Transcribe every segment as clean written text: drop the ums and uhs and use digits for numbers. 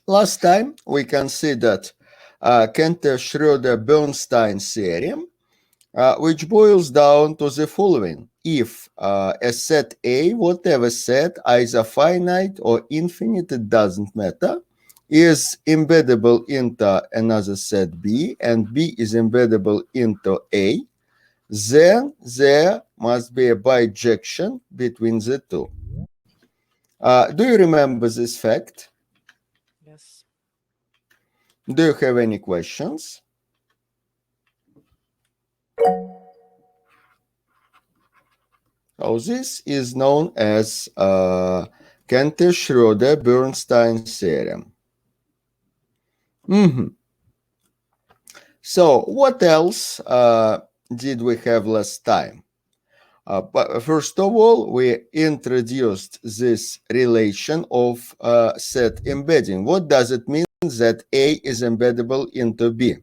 Last time we considered Cantor-Schroeder-Bernstein theorem, which boils down to the following. If a set A, whatever set, either finite or infinite, it doesn't matter, is embeddable into another set B, and B is embeddable into A, then there must be a bijection between the two. Do you remember this fact? Yes. Do you have any questions? So this is known as Cantor-Schroeder-Bernstein theorem. So what else did we have last time? But first of all, we introduced this relation of set embedding. What does it mean that A is embeddable into B?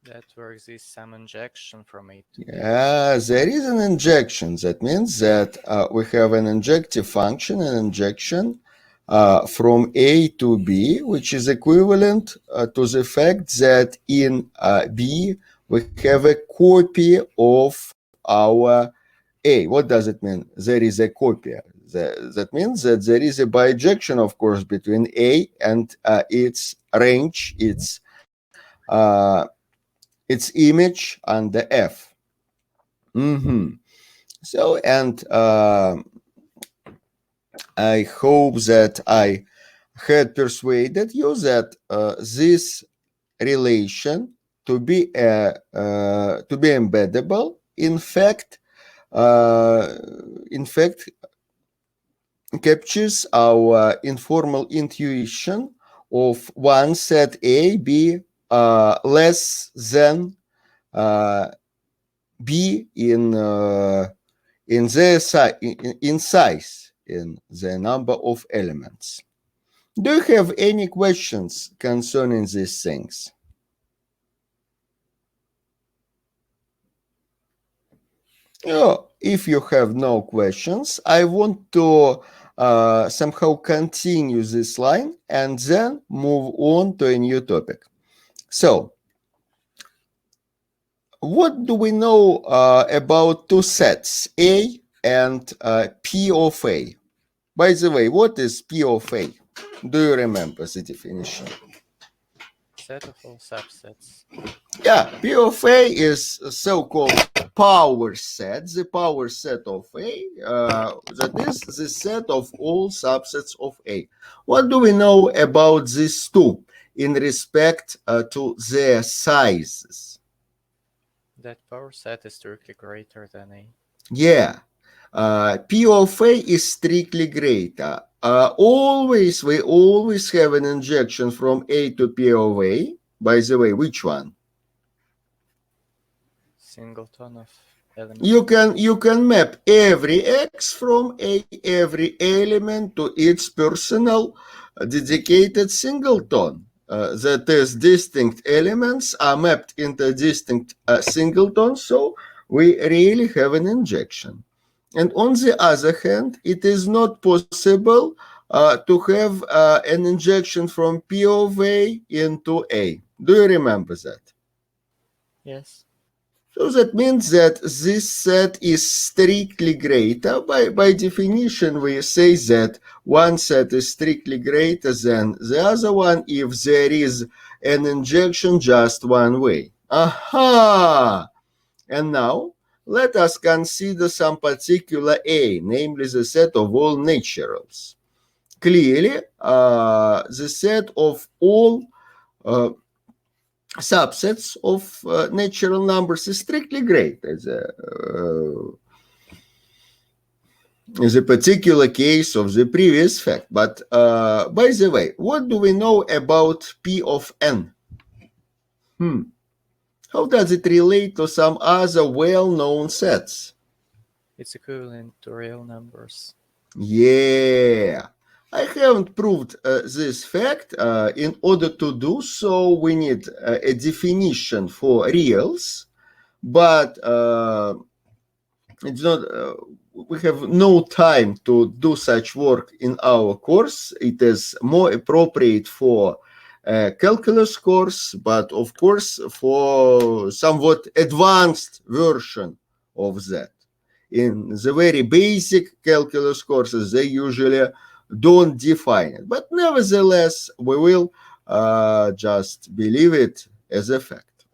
That there exists some injection from A to B. Yeah, there is an injection. That means that we have an injective function, an injection from A to B, which is equivalent to the fact that in B we have a copy of our A. What does it mean? There is a copy. That means that there is a bijection, of course, between A and its range, its image under F. So, and I hope that I had persuaded you that this relation to be embeddable, in fact, captures our informal intuition of one set A be less than B in size, in the number of elements. Do you have any questions concerning these things? If you have no questions, I want to somehow continue this line and then move on to a new topic. So, what do we know about two sets, A and P of A? By the way, what is P of A? Do you remember the definition? Set of all subsets. Yeah, P of A is a so-called power set, the power set of A, that is the set of all subsets of A. What do we know about these two in respect to their sizes? That power set is strictly greater than A. Yeah, P of A is strictly greater. We always have an injection from A to P of A. By the way, which one? Singleton of elements. You can map every X from A, every element to its personal dedicated singleton. That is, distinct elements are mapped into distinct singletons, so we really have an injection. And on the other hand, it is not possible to have an injection from P of A into A. Do you remember that? Yes. So that means that this set is strictly greater. By definition, we say that one set is strictly greater than the other one if there is an injection just one way. Aha! And now, let us consider some particular A, namely the set of all naturals. Clearly, the set of all subsets of natural numbers is strictly great as a particular case of the previous fact. But by the way, what do we know about P of n? How does it relate to some other well-known sets? It's equivalent to real numbers. Yeah. I haven't proved this fact. In order to do so, we need a definition for reals, but it's not. we have no time to do such work in our course. It is more appropriate for a calculus course, but of course for somewhat advanced version of that. In the very basic calculus courses, they usually don't define it. But nevertheless, we will just believe it as a fact.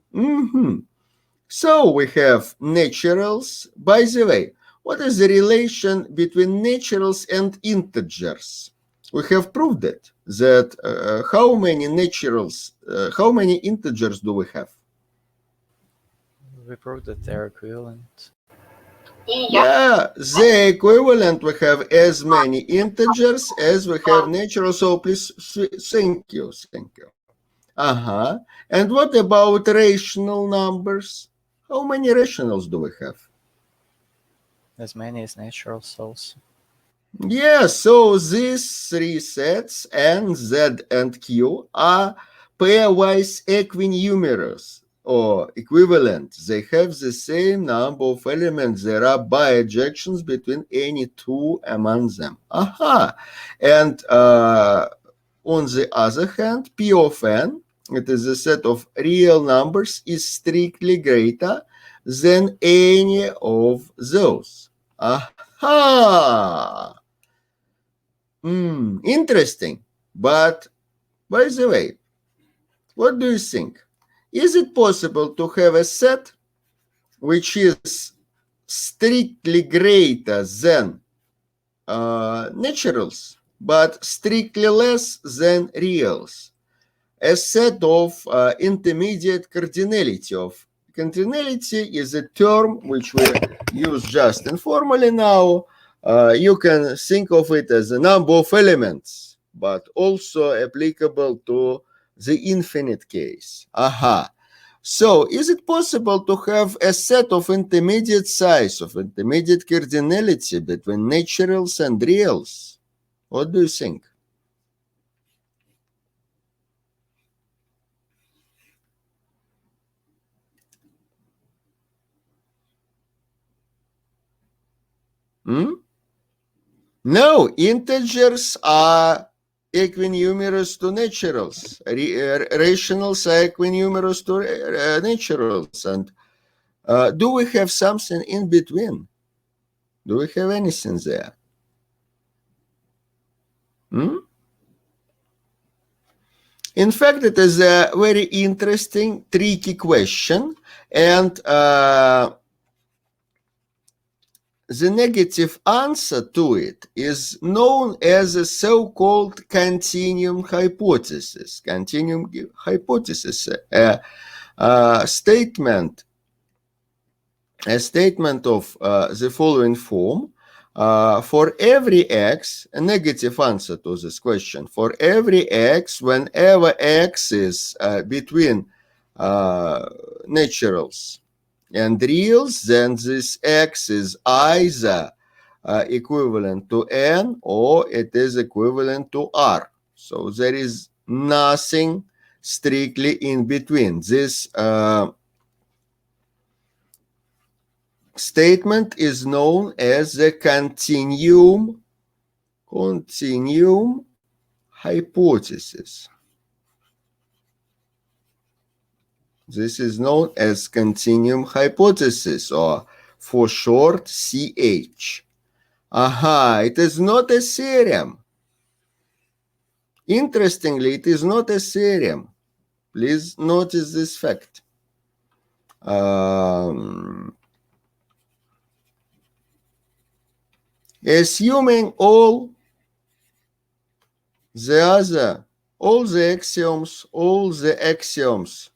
So we have naturals. By the way, what is the relation between naturals and integers? We have proved it, that how many naturals, how many integers do we have? We proved that they're equivalent. Yeah, the equivalent, we have as many integers as we have naturals. So please, thank you. And what about rational numbers? How many rationals do we have? As many as natural souls. Yeah, so these three sets, N, Z, and Q, are pairwise equinumerous or equivalent. They have the same number of elements. There are bijections between any two among them. And on the other hand, P of N, it is a set of real numbers, is strictly greater than any of those. Interesting. But by the way, what do you think? Is it possible to have a set which is strictly greater than naturals, but strictly less than reals? A set of intermediate cardinality. Of cardinality is a term which we use just informally now. You can think of it as a number of elements, but also applicable to the infinite case. So is it possible to have a set of intermediate size, of intermediate cardinality between naturals and reals? What do you think? No, integers are equinumerous to naturals. Rationals are equinumerous to naturals. And do we have something in between? Do we have anything there? In fact, it is a very interesting, tricky question. And the negative answer to it is known as a so-called continuum hypothesis. Continuum hypothesis, a statement of the following form. For every x, a negative answer to this question, for every x, whenever x is between naturals and reals, then this x is either equivalent to n or it is equivalent to r. So there is nothing strictly in between. This statement is known as the continuum hypothesis. This is known as continuum hypothesis, or for short, CH. It is not a theorem. Interestingly, it is not a theorem. Please notice this fact. Assuming all the axioms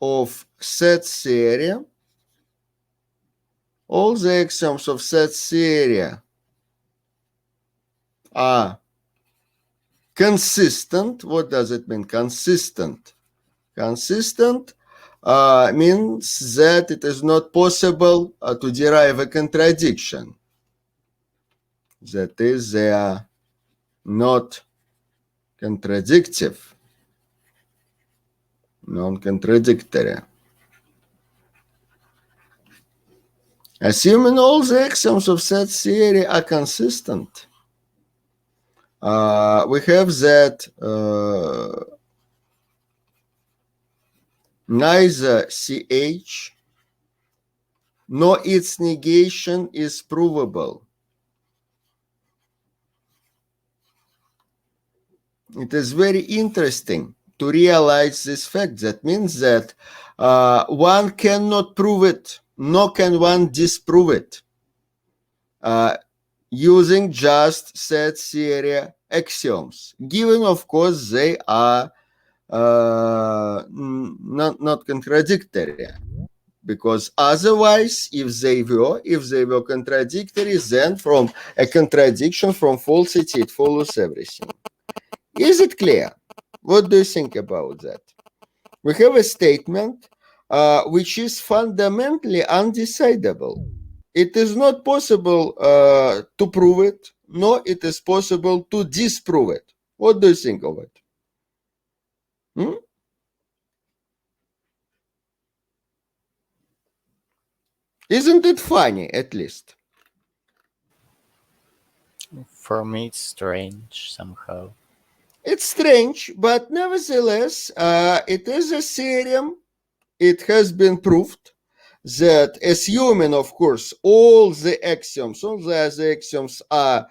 of set theory, all the axioms of set theory are consistent. What does it mean, consistent? Consistent means that it is not possible to derive a contradiction. That is, they are not contradictive, non-contradictory. Assuming all the axioms of set theory are consistent, we have that neither CH nor its negation is provable. It is very interesting to realize this fact. That means that one cannot prove it, nor can one disprove it using just set theory axioms, given, of course, they are not contradictory. Because otherwise, if they were contradictory, then from a contradiction, from falsity, it follows everything. Is it clear? What do you think about that? We have a statement which is fundamentally undecidable. It is not possible to prove it, nor it is possible to disprove it. What do you think of it? Isn't it funny, at least? For me, it's strange somehow. It's strange, but nevertheless, it is a theorem. It has been proved that, assuming, of course, all the axioms, all the other axioms are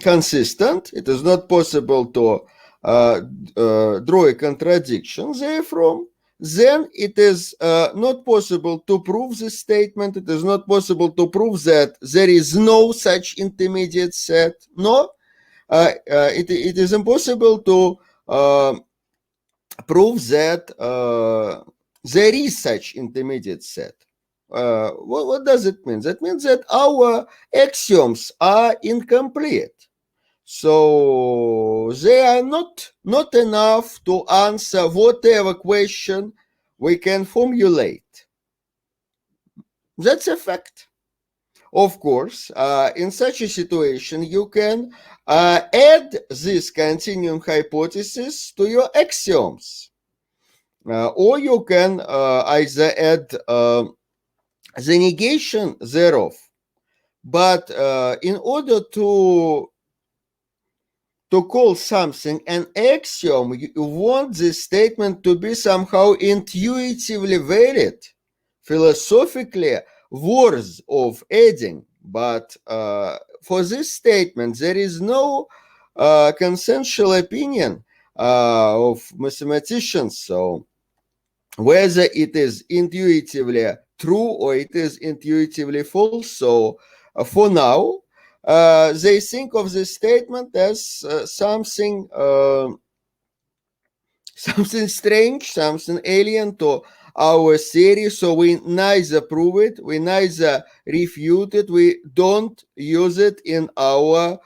consistent, it is not possible to draw a contradiction therefrom, then it is not possible to prove this statement. It is not possible to prove that there is no such intermediate set. No, it is impossible to prove that there is such intermediate set. What does it mean? That means that our axioms are incomplete. So they are not enough to answer whatever question we can formulate. That's a fact. Of course, in such a situation, you can add this continuum hypothesis to your axioms. Or you can either add the negation thereof. But in order to call something an axiom, you want this statement to be somehow intuitively valid, philosophically worth of adding. But for this statement, there is no consensual opinion of mathematicians. So whether it is intuitively true or it is intuitively false. So for now, they think of this statement as something strange, something alien to our theory. So we neither prove it, we neither refute it, we don't use it in our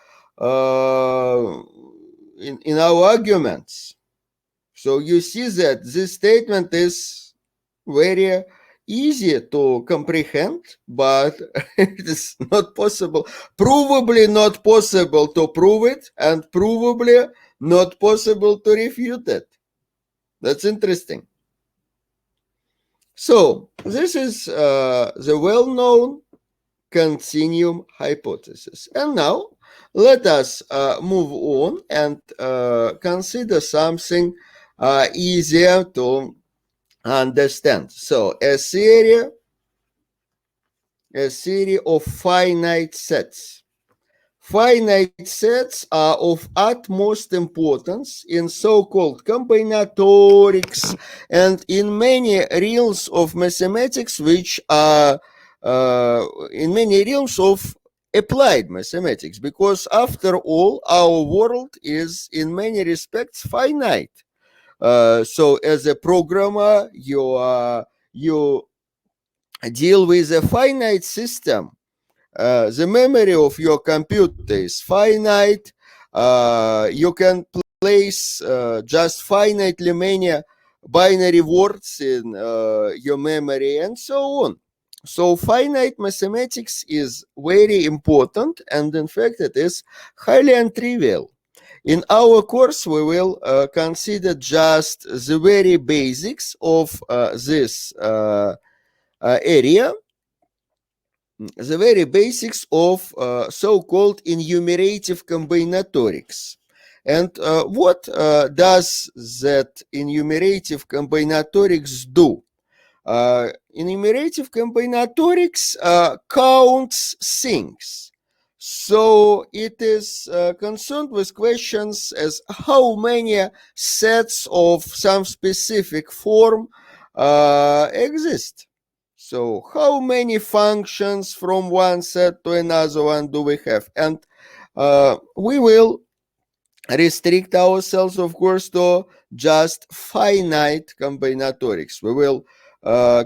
in our arguments. So you see that this statement is very easy to comprehend, but it is not possible, probably not possible to prove it, and probably not possible to refute it. That's interesting. So this is the well-known continuum hypothesis. And now let us move on and consider something easier to understand. So a theory of finite sets. Finite sets are of utmost importance in so-called combinatorics and in many realms of mathematics, which are in many realms of applied mathematics, because after all, our world is in many respects finite. So as a programmer, you deal with a finite system. The memory of your computer is finite. You can place just finitely many binary words in your memory and so on. So finite mathematics is very important, and in fact it is highly untrivial. In our course, we will consider just the very basics of this area, the very basics of so-called enumerative combinatorics. And what does that enumerative combinatorics do? Enumerative combinatorics counts things. So it is concerned with questions as how many sets of some specific form exist. So how many functions from one set to another one do we have? And we will restrict ourselves, of course, to just finite combinatorics. We will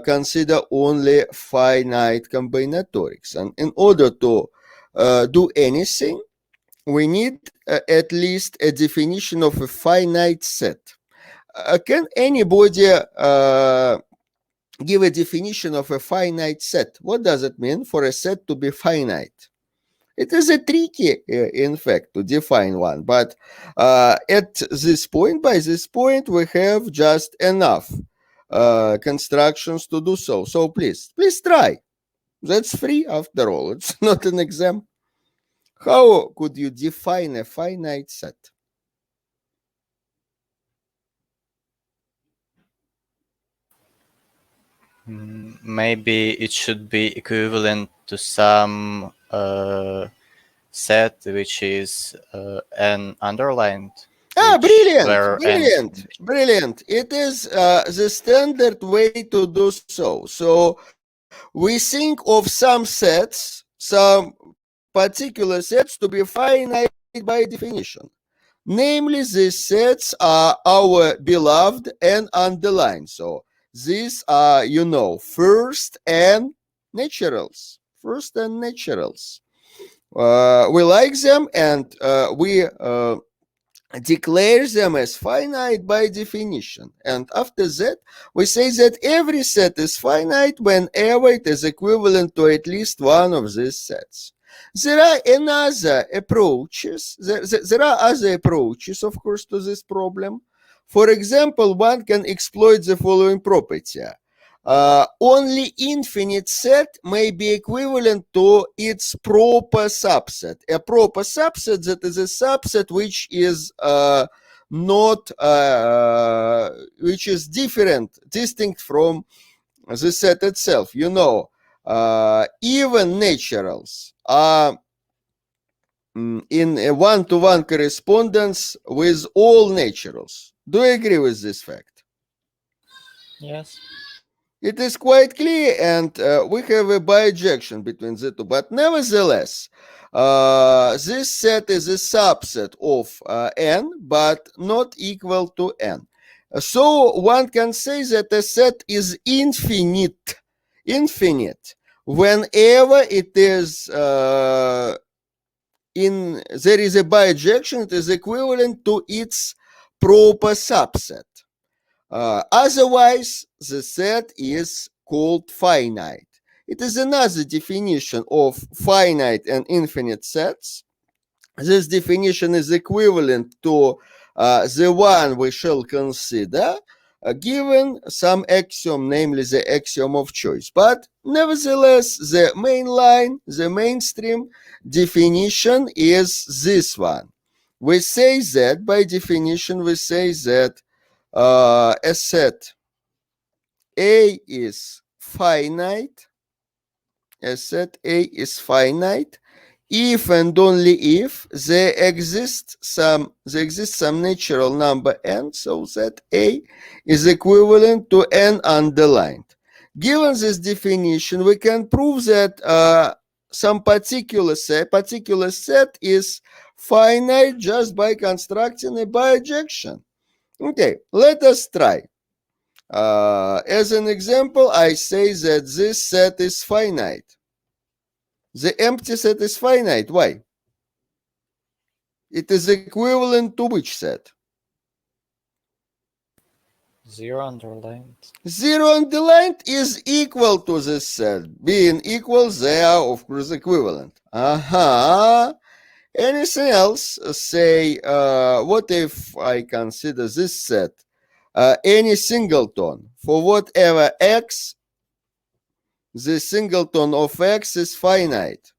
consider only finite combinatorics. And in order to do anything, we need at least a definition of a finite set. Can anybody give a definition of a finite set? What does it mean for a set to be finite? It is a tricky, in fact, to define one, but at this point, by this point, we have just enough constructions to do so. So please try. That's free after all. It's not an exam. How could you define a finite set? Maybe it should be equivalent to some set which is n underlined. Brilliant. It is the standard way to do so. So we think of some sets, some particular sets to be finite by definition. Namely, these sets are our beloved and underlined. So these are, first and naturals. We like them, and we declare them as finite by definition. And after that, we say that every set is finite whenever it is equivalent to at least one of these sets. There are other approaches, of course, to this problem. For example, one can exploit the following property. Only infinite set may be equivalent to its proper subset. A proper subset, that is a subset which is which is distinct from the set itself. Even naturals are in a one-to-one correspondence with all naturals. Do you agree with this fact? Yes. It is quite clear, and we have a bijection between the two. But nevertheless, this set is a subset of n, but not equal to n. So one can say that a set is infinite whenever it is there is a bijection, it is equivalent to its proper subset. Otherwise, the set is called finite. It is another definition of finite and infinite sets. This definition is equivalent to the one we shall consider given some axiom, namely the axiom of choice. But nevertheless, the main line, the mainstream definition is this one. We say that, by definition, we say that a set A is finite, if and only if there exists some natural number n, so that A is equivalent to n underlined. Given this definition, we can prove that some particular set is finite just by constructing a bijection. Okay, let us try. As an example, I say that this set is finite. The empty set is finite. Why? It is equivalent to which set? 0 underlined. 0 underlined is equal to this set. Being equal, they are, of course, equivalent. Anything else? Say, what if I consider this set any singleton for whatever x, the singleton of x is finite.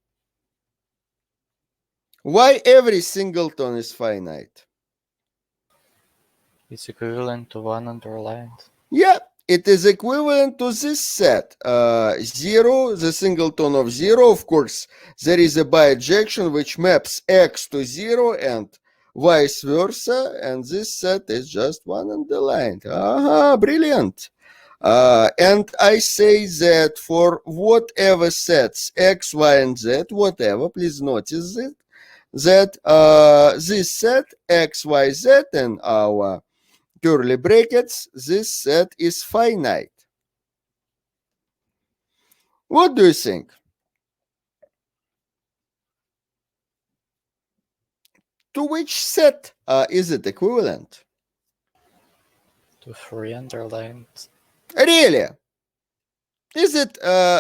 Why every singleton is finite? It's equivalent to one underlined. Yeah, it is equivalent to this set. 0, the singleton of 0, of course, there is a bijection which maps x to 0 and vice versa, and this set is just one underlined. Aha, brilliant. And I say that for whatever sets x, y, and z, whatever, please notice it, that this set x, y, z in our curly brackets, this set is finite. What do you think? To which set is it equivalent? To 3 underlined. Really? Is it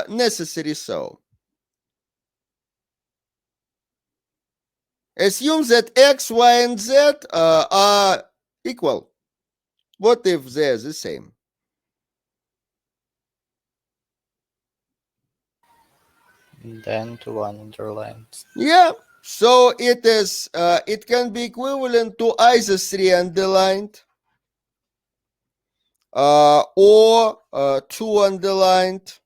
necessary so? Assume that x, y, and z are equal. What if they're the same? Then to one underlined. Yeah, so it is. It can be equivalent to either 3 underlined or 2 underlined,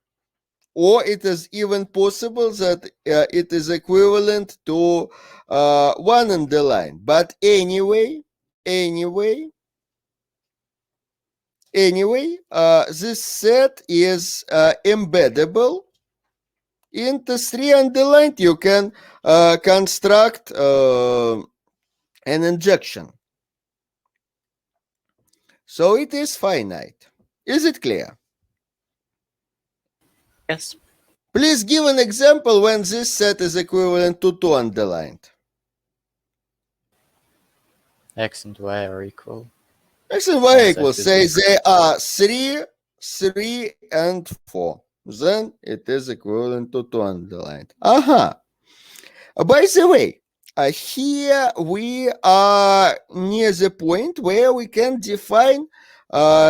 or it is even possible that it is equivalent to 1 underlined. But anyway, this set is embeddable into 3 underlined. You can construct an injection. So it is finite. Is it clear? Yes. Please give an example when this set is equivalent to 2 underlined. X and Y are equal. X and Y And equal. that is Say equal. they are 3, and 4. Then it is equivalent to 2 underlined. Aha. By the way, here we are near the point where we can define,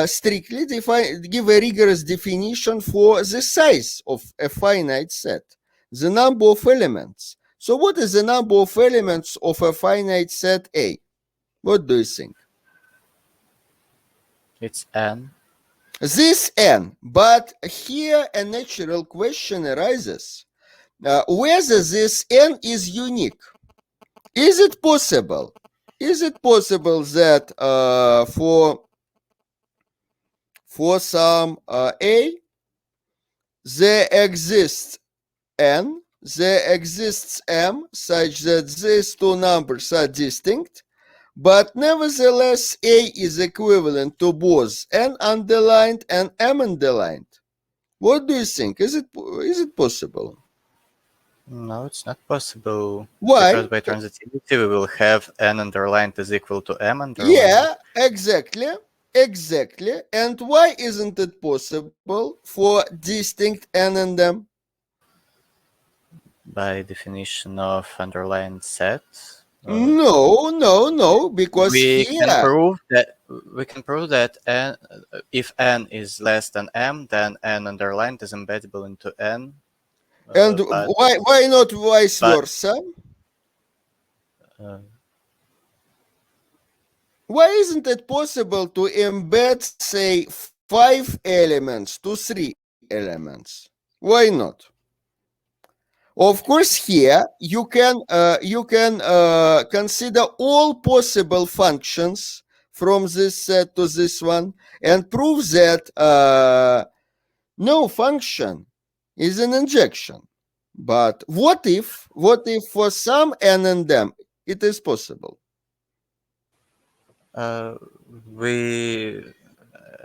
strictly define, give a rigorous definition for the size of a finite set, the number of elements. So what is the number of elements of a finite set A? What do you think? It's n. This n, but here a natural question arises, whether this n is unique. Is it possible? Is it possible that for some a there exists n, there exists m such that these two numbers are distinct, but nevertheless a is equivalent to both n underlined and m underlined? What do you think? Is it possible? No, it's not possible. Why? Because by transitivity we will have n underlined is equal to m underlined. Yeah, exactly. And why isn't it possible for distinct n and m? By definition of underlined set. No, because We here can prove that n, if n is less than m, then n underlined is embeddable into n. and But why not vice versa? Why isn't it possible to embed, say, 5 elements to 3 elements? Why not? Of course, here you can consider all possible functions from this set to this one and prove that no function is an injection. But what if for some n and m it is possible? We,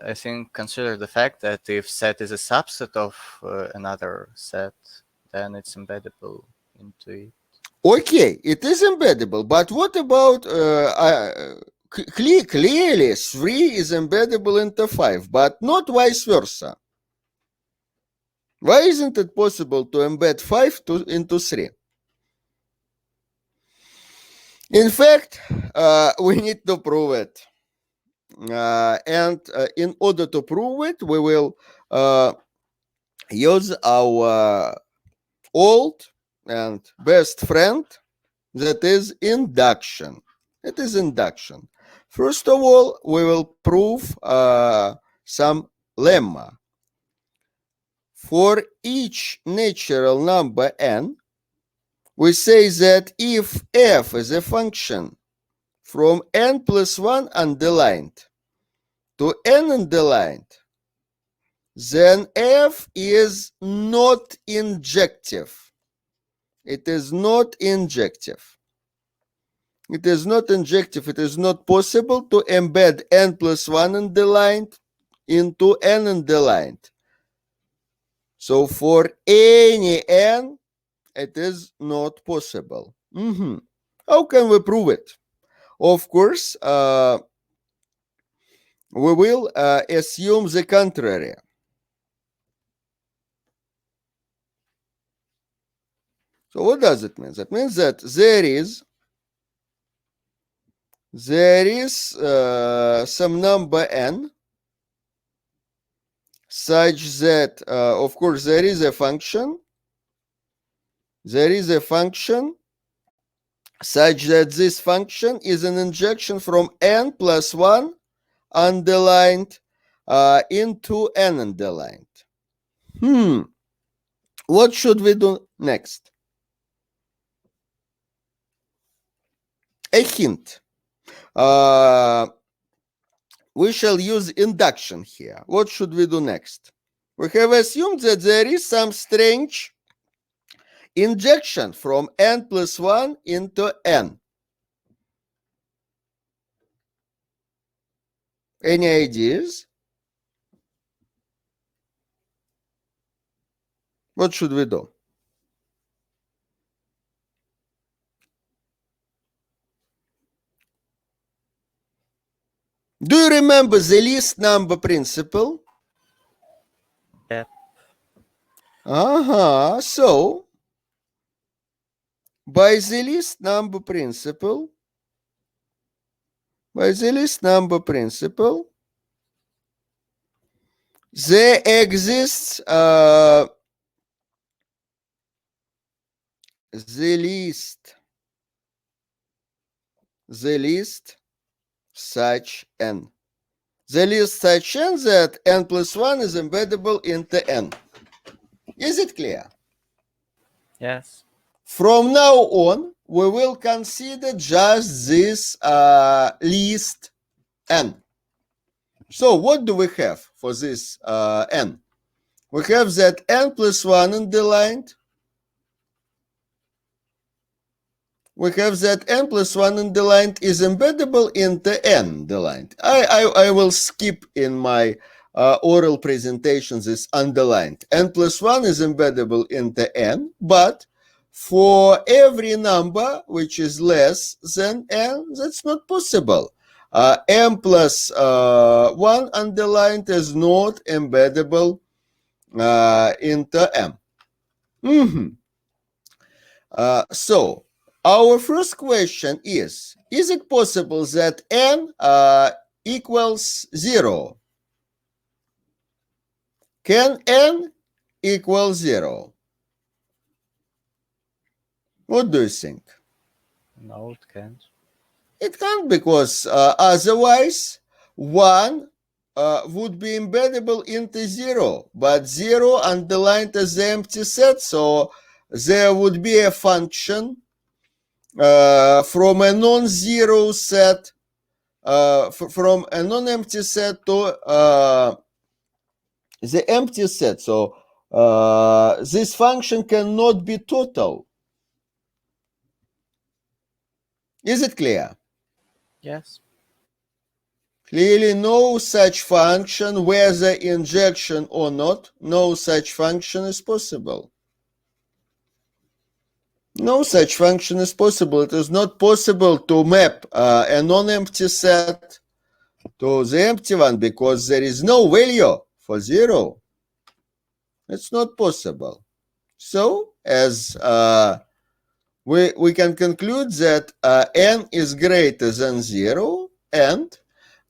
I think, consider the fact that if set is a subset of another set, then it's embeddable into it. Okay, it is embeddable, but what about clearly 3 is embeddable into 5, but not vice versa? Why isn't it possible to embed 5 into 3? In fact, we need to prove it. And in order to prove it, we will use our old and best friend, that is induction. It is induction. First of all, we will prove some lemma. For each natural number n, we say that if f is a function from n plus 1 underlined to n underlined, then f is not injective. It is not injective. It is not injective. It is not possible to embed n plus 1 underlined into n underlined. So for any n, it is not possible. How can we prove it? Of course, we will assume the contrary. So what does it mean? That means that there is some number n such that, of course, there is a function. There is a function such that this function is an injection from n plus 1 underlined into n underlined. What should we do next? A hint. We shall use induction here. What should we do next? We have assumed that there is some strange injection from n plus 1 into n. Any ideas? What should we do? Do you remember the least number principle? Yeah. So, by the least number principle, there exists the least such n. The least such n that n plus 1 is embeddable into n. Is it clear? Yes. From now on, we will consider just this least n. So what do we have for this n? We have that n plus 1 underlined. We have that n plus 1 underlined is embeddable into n underlined. I will skip in my oral presentation this underlined. N plus 1 is embeddable into n, but for every number which is less than n, that's not possible. M plus 1 underlined is not embeddable into m. So, our first question is it possible that n equals 0? Can n equal 0? What do you think? No, it can't. It can't, because otherwise 1 would be embeddable into 0, but 0 underlined as the empty set, so there would be a function from a non-zero set, from a non-empty set to the empty set. So this function cannot be total. Is it clear? Yes. Clearly, no such function, whether injection or not, no such function is possible. No such function is possible. It is not possible to map a non-empty set to the empty one, because there is no value for 0. It's not possible. So, as we can conclude that n is greater than 0 and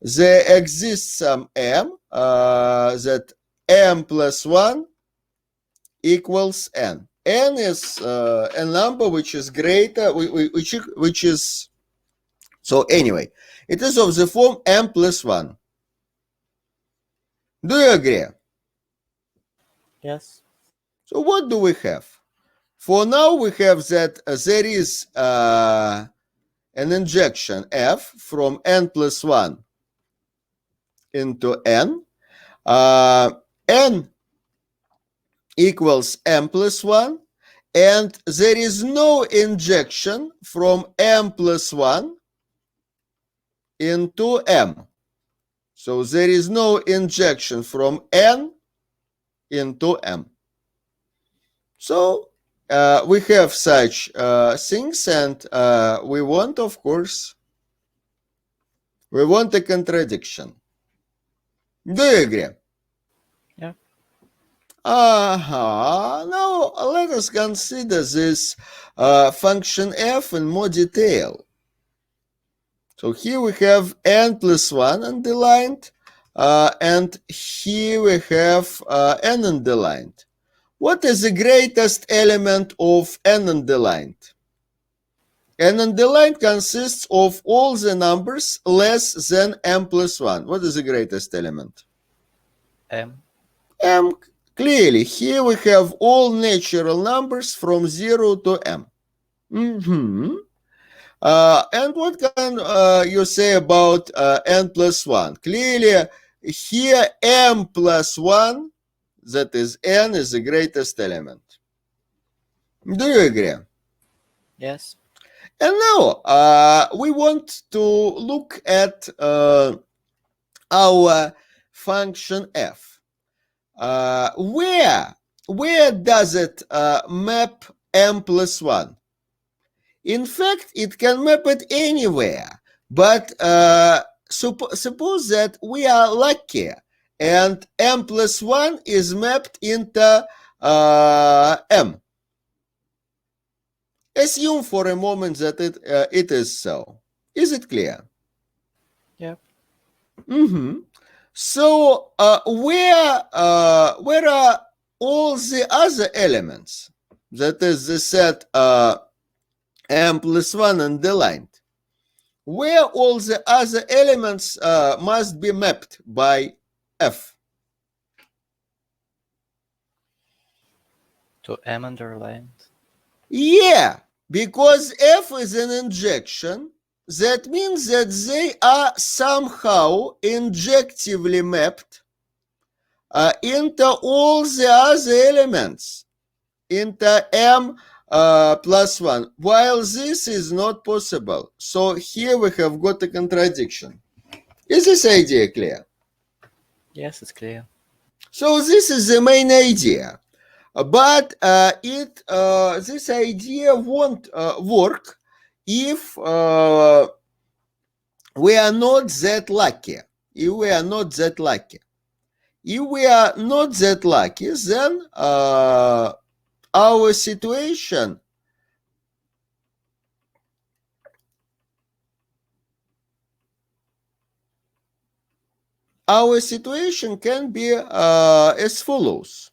there exists some m that m plus 1 equals n. N is a number which is greater, which is, so anyway, it is of the form m plus 1. Do you agree? Yes. So what do we have? For now, we have that there is an injection f from n plus 1 into n. N equals m plus 1, and there is no injection from m plus 1 into m. So there is no injection from n into m. So we have such things, and we want, of course, we want a contradiction. Do you agree? Yeah. Now let us consider this function f in more detail. So here we have n plus 1 underlined, and here we have n underlined. What is the greatest element of n underlined? N underlined consists of all the numbers less than m plus 1. What is the greatest element? M. M. Clearly, here we have all natural numbers from 0 to m. And what can you say about n plus 1? Clearly, here m plus 1, that is n, is the greatest element. Do you agree? Yes. And now we want to look at our function f. Where does it map m plus 1? In fact, it can map it anywhere, but suppose that we are lucky and m plus 1 is mapped into m. Assume for a moment that it is so. Is it clear? Yep. So where are all the other elements? That is the set m plus 1 underlined. Where all the other elements must be mapped by f? To M underlined. Yeah, because f is an injection. That means that they are somehow injectively mapped into all the other elements, into m plus 1, while this is not possible. So here we have got a contradiction. Is this idea clear? Yes, it's clear. So this is the main idea. But this idea won't work if we are not that lucky. If we are not that lucky. If we are not that lucky, then our situation can be as follows.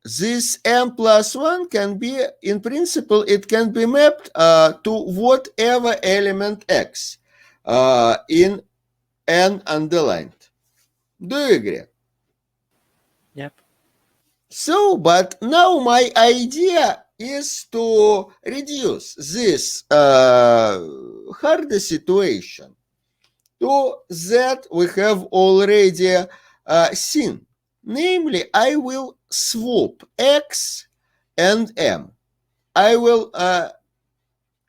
This m plus 1 can be, in principle, it can be mapped to whatever element x in n underlined. Do you agree? Yep. So, but now my idea is to reduce this harder situation to that we have already seen. Namely, I will swap x and m. I will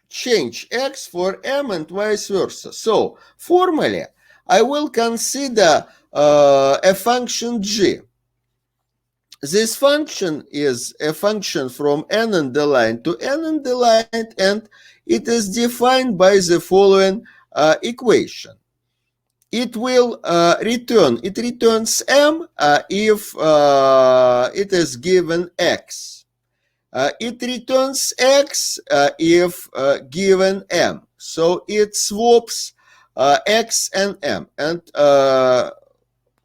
change x for m and vice versa. So, formally, I will consider a function g. This function is a function from n underlined to n underlined, and it is defined by the following equation. It will it returns m if it is given x. it returns x if given m. So it swaps x and m. And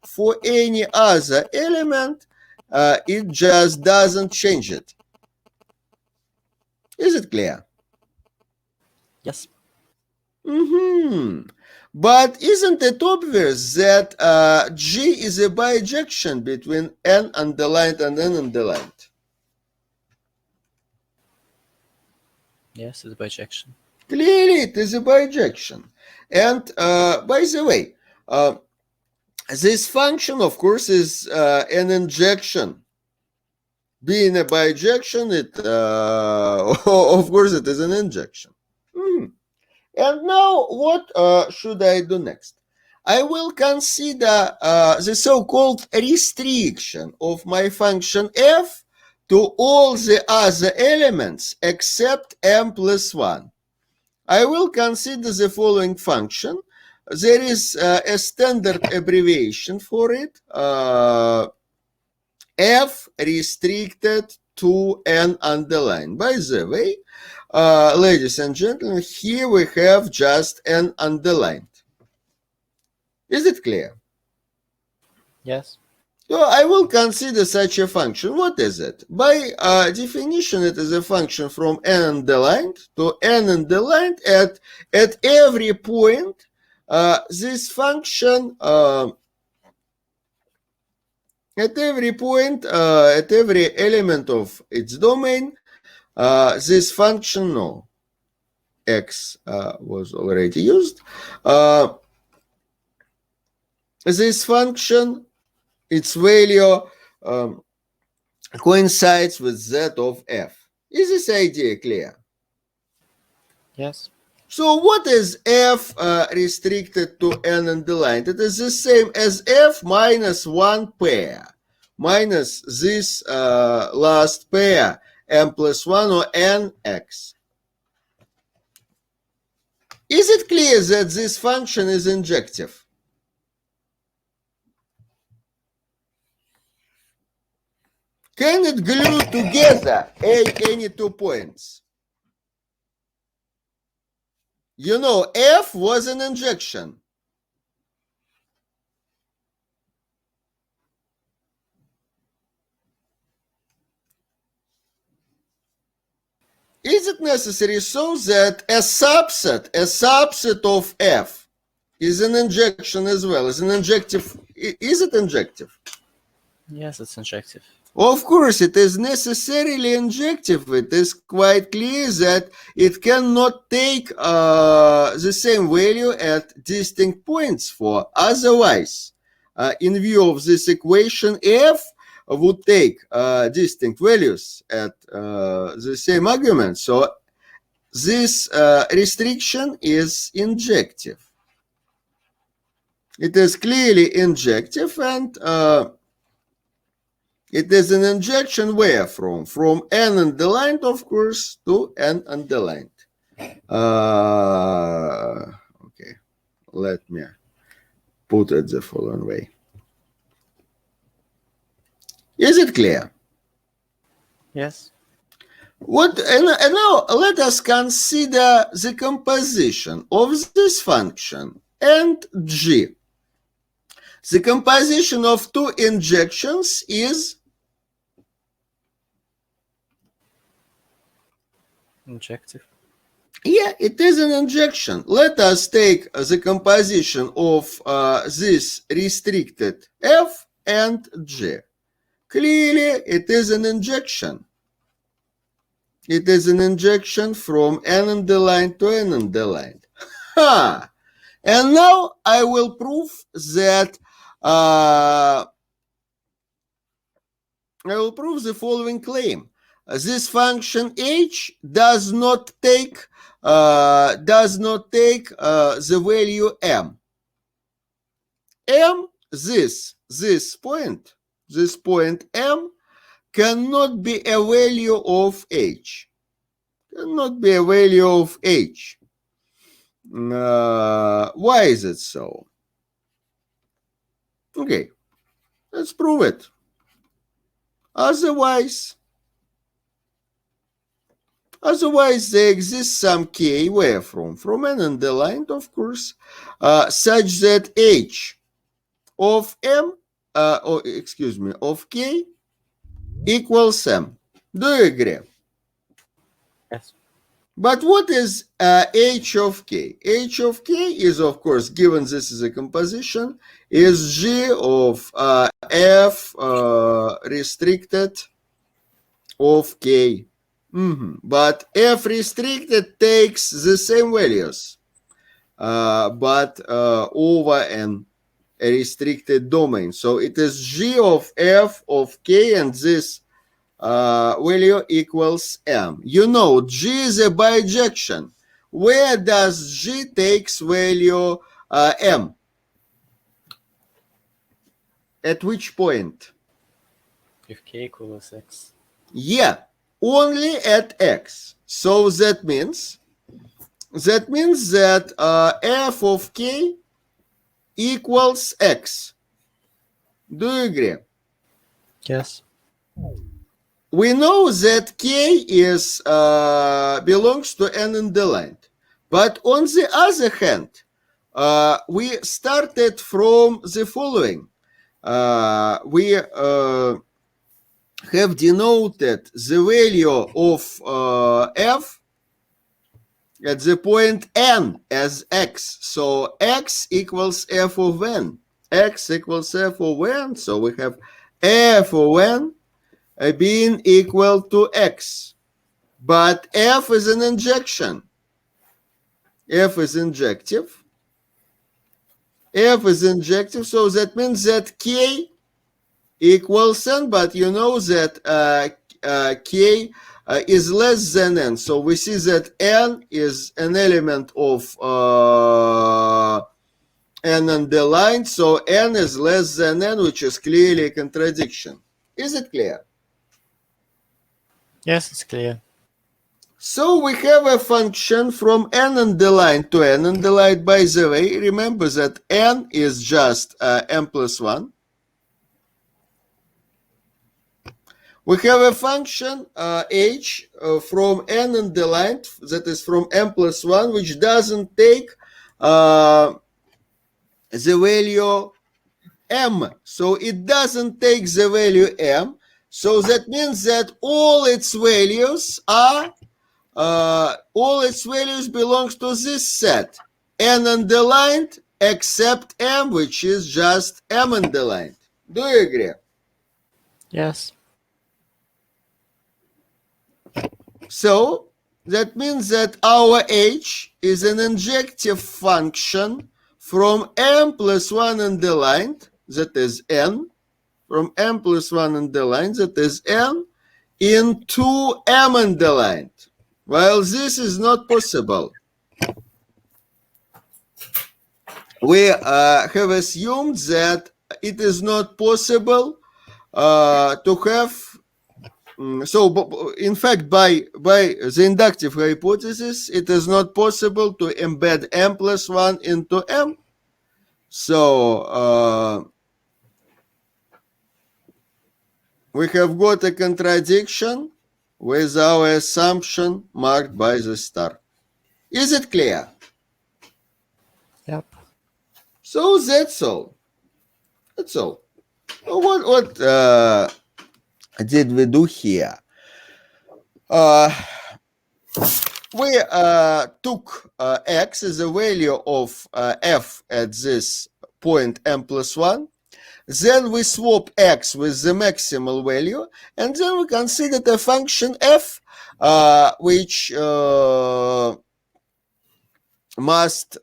for any other element, it just doesn't change it. Is it clear? Yes. But isn't it obvious that G is a bijection between n underlined and n underlined? Yes, it's a bijection. Clearly, it is a bijection. And by the way, this function, of course, is an injection. Being a bijection, it of course, it is an injection. And now, what should I do next? I will consider the so-called restriction of my function f to all the other elements except m plus 1. I will consider the following function. There is a standard abbreviation for it, f restricted to n underline. By the way, ladies and gentlemen, here we have just n underlined. Is it clear? Yes. So I will consider such a function. What is it? By definition, it is a function from n underlined to n underlined. At every point, this function, at every point, at every element of its domain, this function, no, x was already used. This function, its value coincides with that of f. Is this idea clear? Yes. So what is f restricted to n underlined? It is the same as f minus one pair, minus this last pair, m plus 1 or nx. Is it clear that this function is injective? Can it glue together any 2 points? You know, f was an injection. Is it necessary so that a subset of f is an injection as well? Is an injective? Is it injective? Yes, it's injective. Of course, it is necessarily injective. It is quite clear that it cannot take the same value at distinct points for. Otherwise, in view of this equation, f would take distinct values at the same argument. So this restriction is injective. It is clearly injective, and it is an injection where from? From n underlined, of course, to n underlined. Okay, let me put it the following way. Is it clear? Yes. And now let us consider the composition of this function and g. The composition of two injections is Injective. Yeah, it is an injection. Let us take the composition of this restricted f and g. Clearly, it is an injection. It is an injection from n underlined to n underlined. Ha! And now I will prove that I will prove the following claim. This function h does not take the value m. This point m cannot be a value of h. Cannot be a value of h. Why is it so? Okay, let's prove it. Otherwise, Otherwise, there exists some k, where from? From n underlined, of course, such that h of m, of k equals m. Do you agree? Yes. But what is h of k? H of k is, of course, given this is a composition, is g of f restricted of k. But f restricted takes the same values, but over an restricted domain. So it is g of f of k, and this value equals m. You know, g is a bijection. Where does g takes value m? At which point? If k equals x. Yeah, only at x. So that means that f of k equals x. Do you agree? Yes. We know that k is belongs to n underlined, but on the other hand, we started from the following. We have denoted the value of f at the point n as x. So x equals f of n. X equals f of n. So we have f of n being equal to x. But f is an injection. F is injective. F is injective, so that means that k equals n, but you know that k is less than n. So we see that n is an element of n underlined, so n is less than n, which is clearly a contradiction. Is it clear? Yes, it's clear. So we have a function from n underlined to n underlined. By the way, remember that n is just m plus 1. We have a function h from n underlined, that is from m plus 1, which doesn't take the value m. So it doesn't take the value m. So that means that all its values are belongs to this set, n underlined except m, which is just m underlined. Do you agree? Yes. So that means that our h is an injective function from m plus 1 underlined, that is n, from m plus 1 underlined, that is n, into m underlined. Well, this is not possible. We have assumed that it is not possible to have. So, in fact, by the inductive hypothesis, it is not possible to embed m plus 1 into m. So, we have got a contradiction with our assumption marked by the star. Is it clear? Yep. So that's all. That's all. What did we do here? We took x as a value of f at this point m plus 1. Then we swap x with the maximal value, and then we considered a function f, which must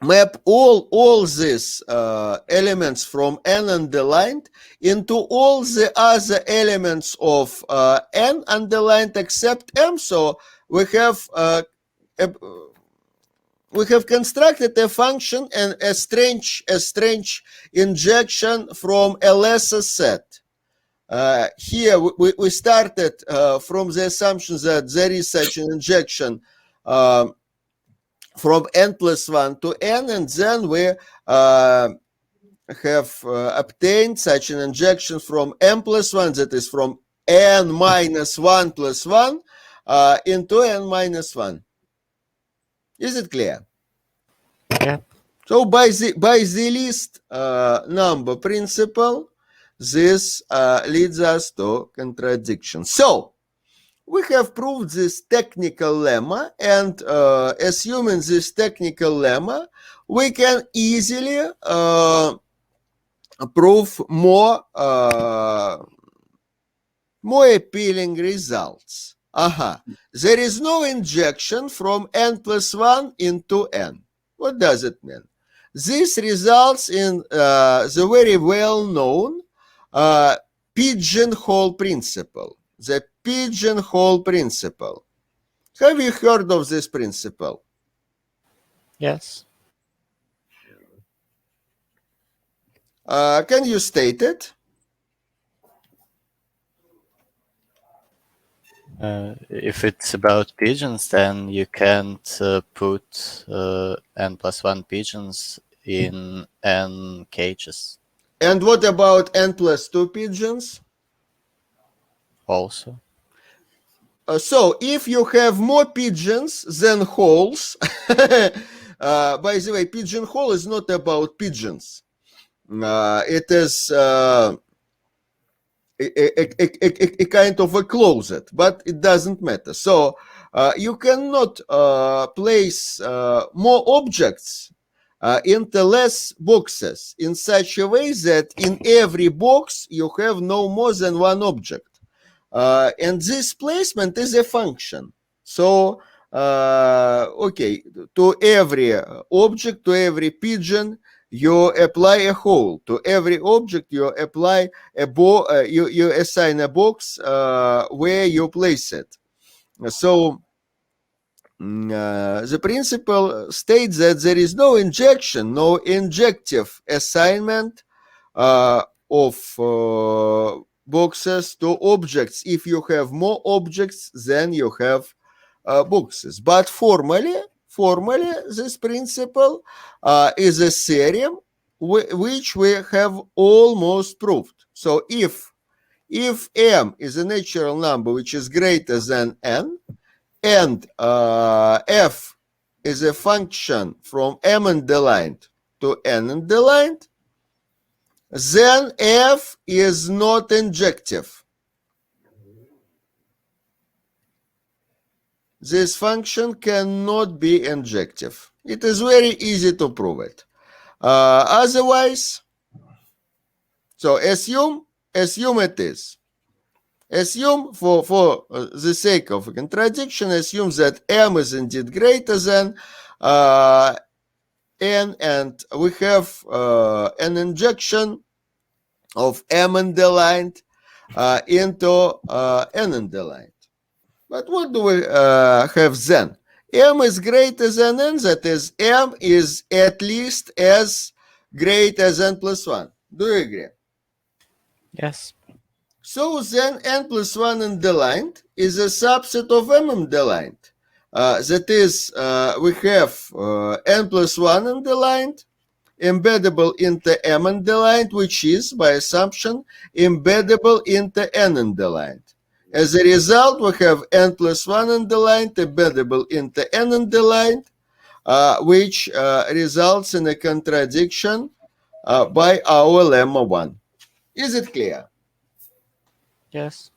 map all these elements from n underlined into all the other elements of n underlined except m. So we have constructed a function and a strange injection from a lesser set. Here we started from the assumption that there is such an injection from n plus 1 to n, and then we have obtained such an injection from m plus 1, that is from n minus 1 plus 1 into n minus 1. Is it clear? Yeah. So by the least number principle, this leads us to contradiction. So we have proved this technical lemma, and assuming this technical lemma, we can easily prove more appealing results. There is no injection from n plus 1 into n. What does it mean? This results in the very well-known pigeonhole principle. The pigeonhole principle. Have you heard of this principle? Yes. Can you state it? If it's about pigeons, then you can't put n plus 1 pigeons in n cages And what about n plus 2 pigeons? also. So if you have more pigeons than holes, by the way, pigeonhole is not about pigeons. It is a kind of a closet, but it doesn't matter. So you cannot place more objects into less boxes in such a way that in every box you have no more than one object. And this placement is a function. So, okay, to every object, to every pigeon, you apply a hole. To every object, you apply you assign a box where you place it. So, the principle states that there is no injection, no injective assignment of boxes to objects. If you have more objects, then you have boxes. But formally, this principle is a theorem which we have almost proved. So if m is a natural number which is greater than n, and f is a function from m underlined to n underlined, then f is not injective. This function cannot be injective. It is very easy to prove it. Otherwise, so assume it is. Assume for the sake of a contradiction, assume that m is indeed greater than n, and we have an injection of m underlined into n underlined. But what do we have then? M is greater than n, that is, m is at least as great as n plus 1. Do you agree? Yes. So then n plus 1 underlined is a subset of m underlined. That is, we have n plus 1 underlined embeddable into m underlined, which is, by assumption, embeddable into n underlined. As a result, we have n plus 1 underlined embeddable into n underlined, which results in a contradiction by our lemma 1. Is it clear? Yes.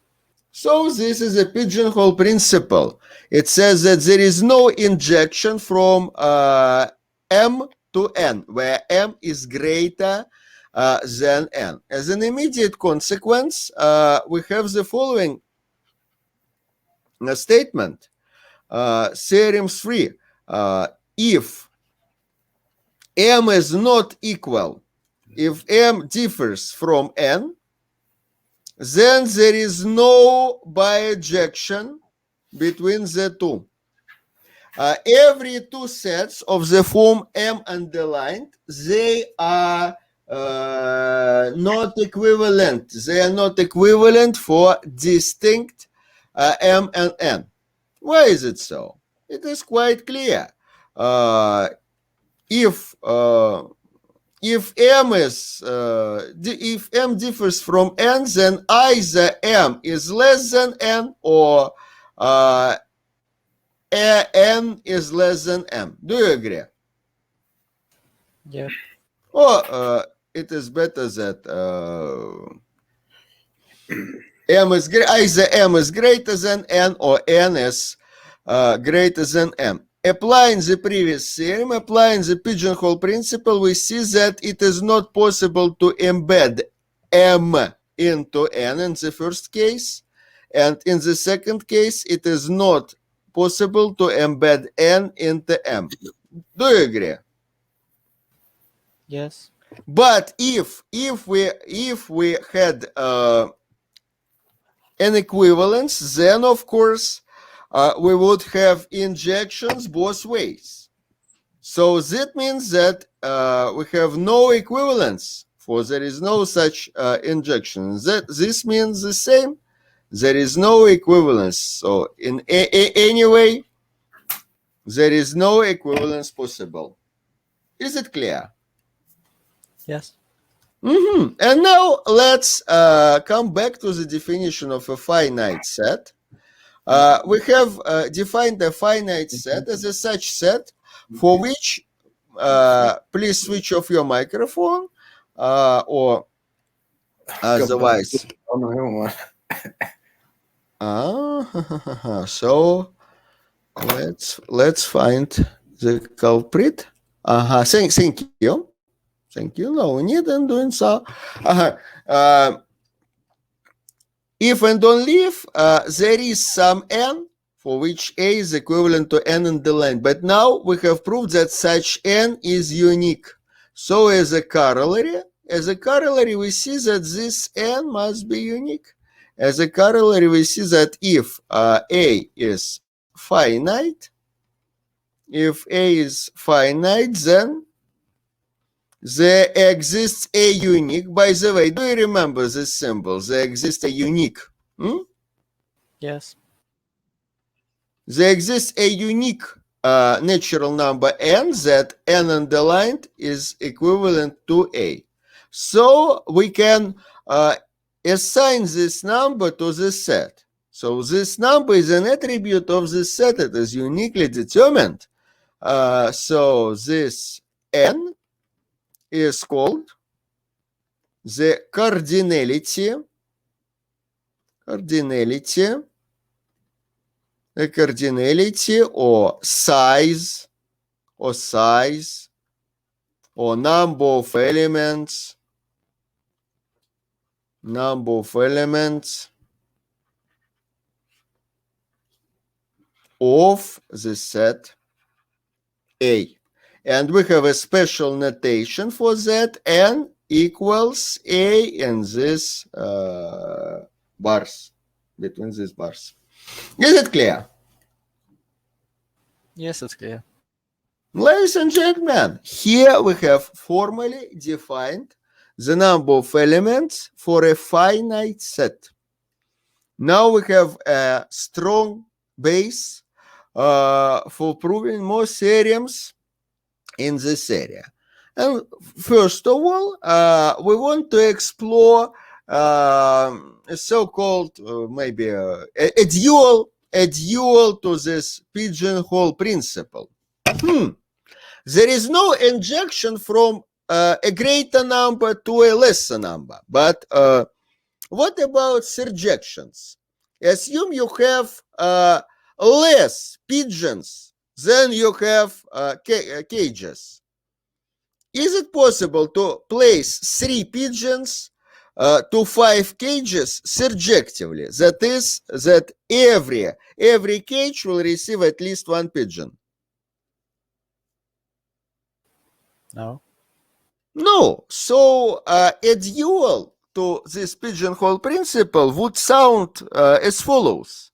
So this is a pigeonhole principle. It says that there is no injection from m to n, where m is greater than n. As an immediate consequence, we have the following statement. Theorem 3. If m is not equal, if m differs from n, then there is no bijection between the two. Every two sets of the form m underlined, they are not equivalent. They are not equivalent for distinct m and n. Why is it so? It is quite clear. If m differs from n, then either m is less than n or n is less than m. Do you agree? Yep. Or it is better that either m is greater than n or n is greater than m. Applying the previous theorem, applying the pigeonhole principle, we see that it is not possible to embed m into n in the first case, and in the second case, it is not possible to embed n into m. Do you agree? Yes. But if we had an equivalence, then of course we would have injections both ways. So that means that we have no equivalence, for there is no such injection. This means the same. There is no equivalence. So in any way, there is no equivalence possible. Is it clear? Yes. And now let's come back to the definition of a finite set. We have defined a finite set as a such set for which, please switch off your microphone, or otherwise. So let's find the culprit. Thank you. Thank you. No need in doing so. If and only if there is some n for which a is equivalent to n in the line. But now we have proved that such n is unique. So as a corollary, we see that this n must be unique. As a corollary, we see that if a is finite, then there exists a unique. By the way, do you remember this symbol? There exists a unique. Yes. There exists a unique natural number n that n underlined is equivalent to a. So we can assign this number to the set. So this number is an attribute of the set. It is uniquely determined. So this n is called the cardinality or size or number of elements of the set A. And we have a special notation for that. N equals A in this bars, between these bars. Is it clear? Yes, it's clear. Ladies and gentlemen, here we have formally defined the number of elements for a finite set. Now we have a strong base for proving more theorems in this area. And first of all, we want to explore a so-called maybe a dual to this pigeonhole principle. There is no injection from a greater number to a lesser number. But what about surjections? Assume you have less pigeons than you have cages. Is it possible to place 3 pigeons to 5 cages surjectively? That is, that every cage will receive at least 1 pigeon. No. No. So a dual to this pigeonhole principle would sound as follows.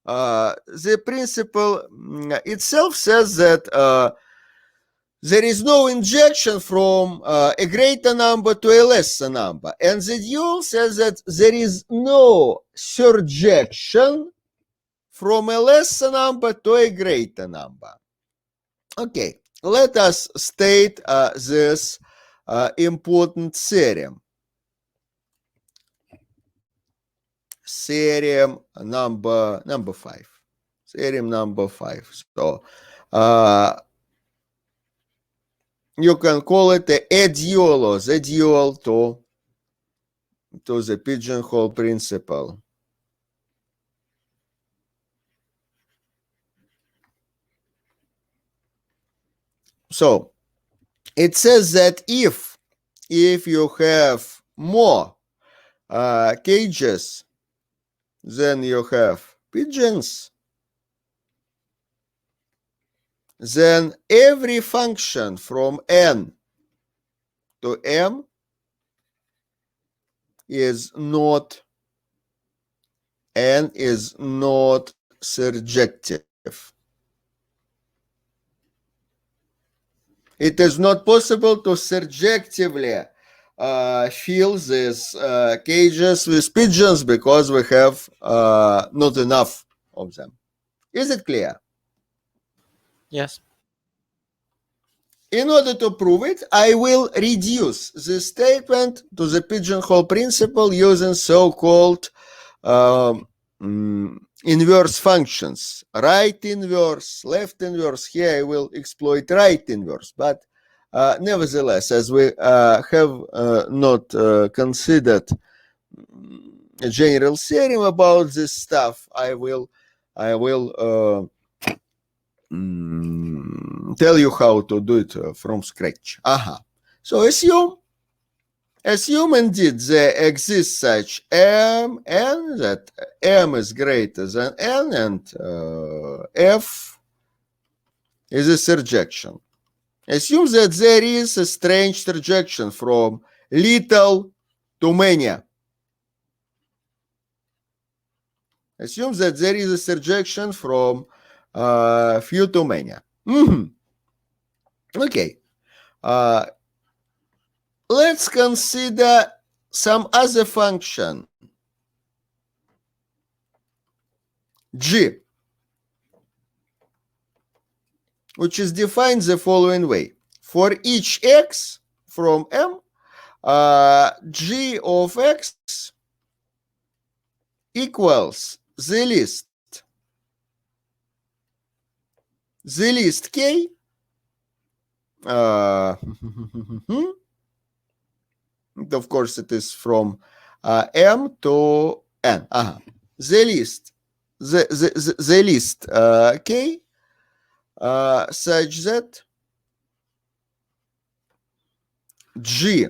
The principle itself says that there is no injection from a greater number to a lesser number. And the dual says that there is no surjection from a lesser number to a greater number. Okay, let us state this important theorem. Theorem number 5. Theorem number 5. So you can call it a dual or the dual to the pigeonhole principle. So it says that if you have more cages than you have pigeons, then every function from n to m is not surjective. It is not possible to surjectively fill these cages with pigeons because we have not enough of them. Is it clear? Yes. In order to prove it, I will reduce the statement to the pigeonhole principle using so-called inverse functions. Right inverse, left inverse. Here I will exploit right inverse. But nevertheless, as we have not considered a general theorem about this stuff, I will tell you how to do it from scratch. So assume indeed there exists such m, n, that m is greater than n, and f is a surjection. Assume that there is a strange surjection from little to many. Assume that there is a surjection from few to many. Okay. Let's consider some other function, g, which is defined the following way. For each x from m, g of x equals the list k of course it is from m to n. The list k such that g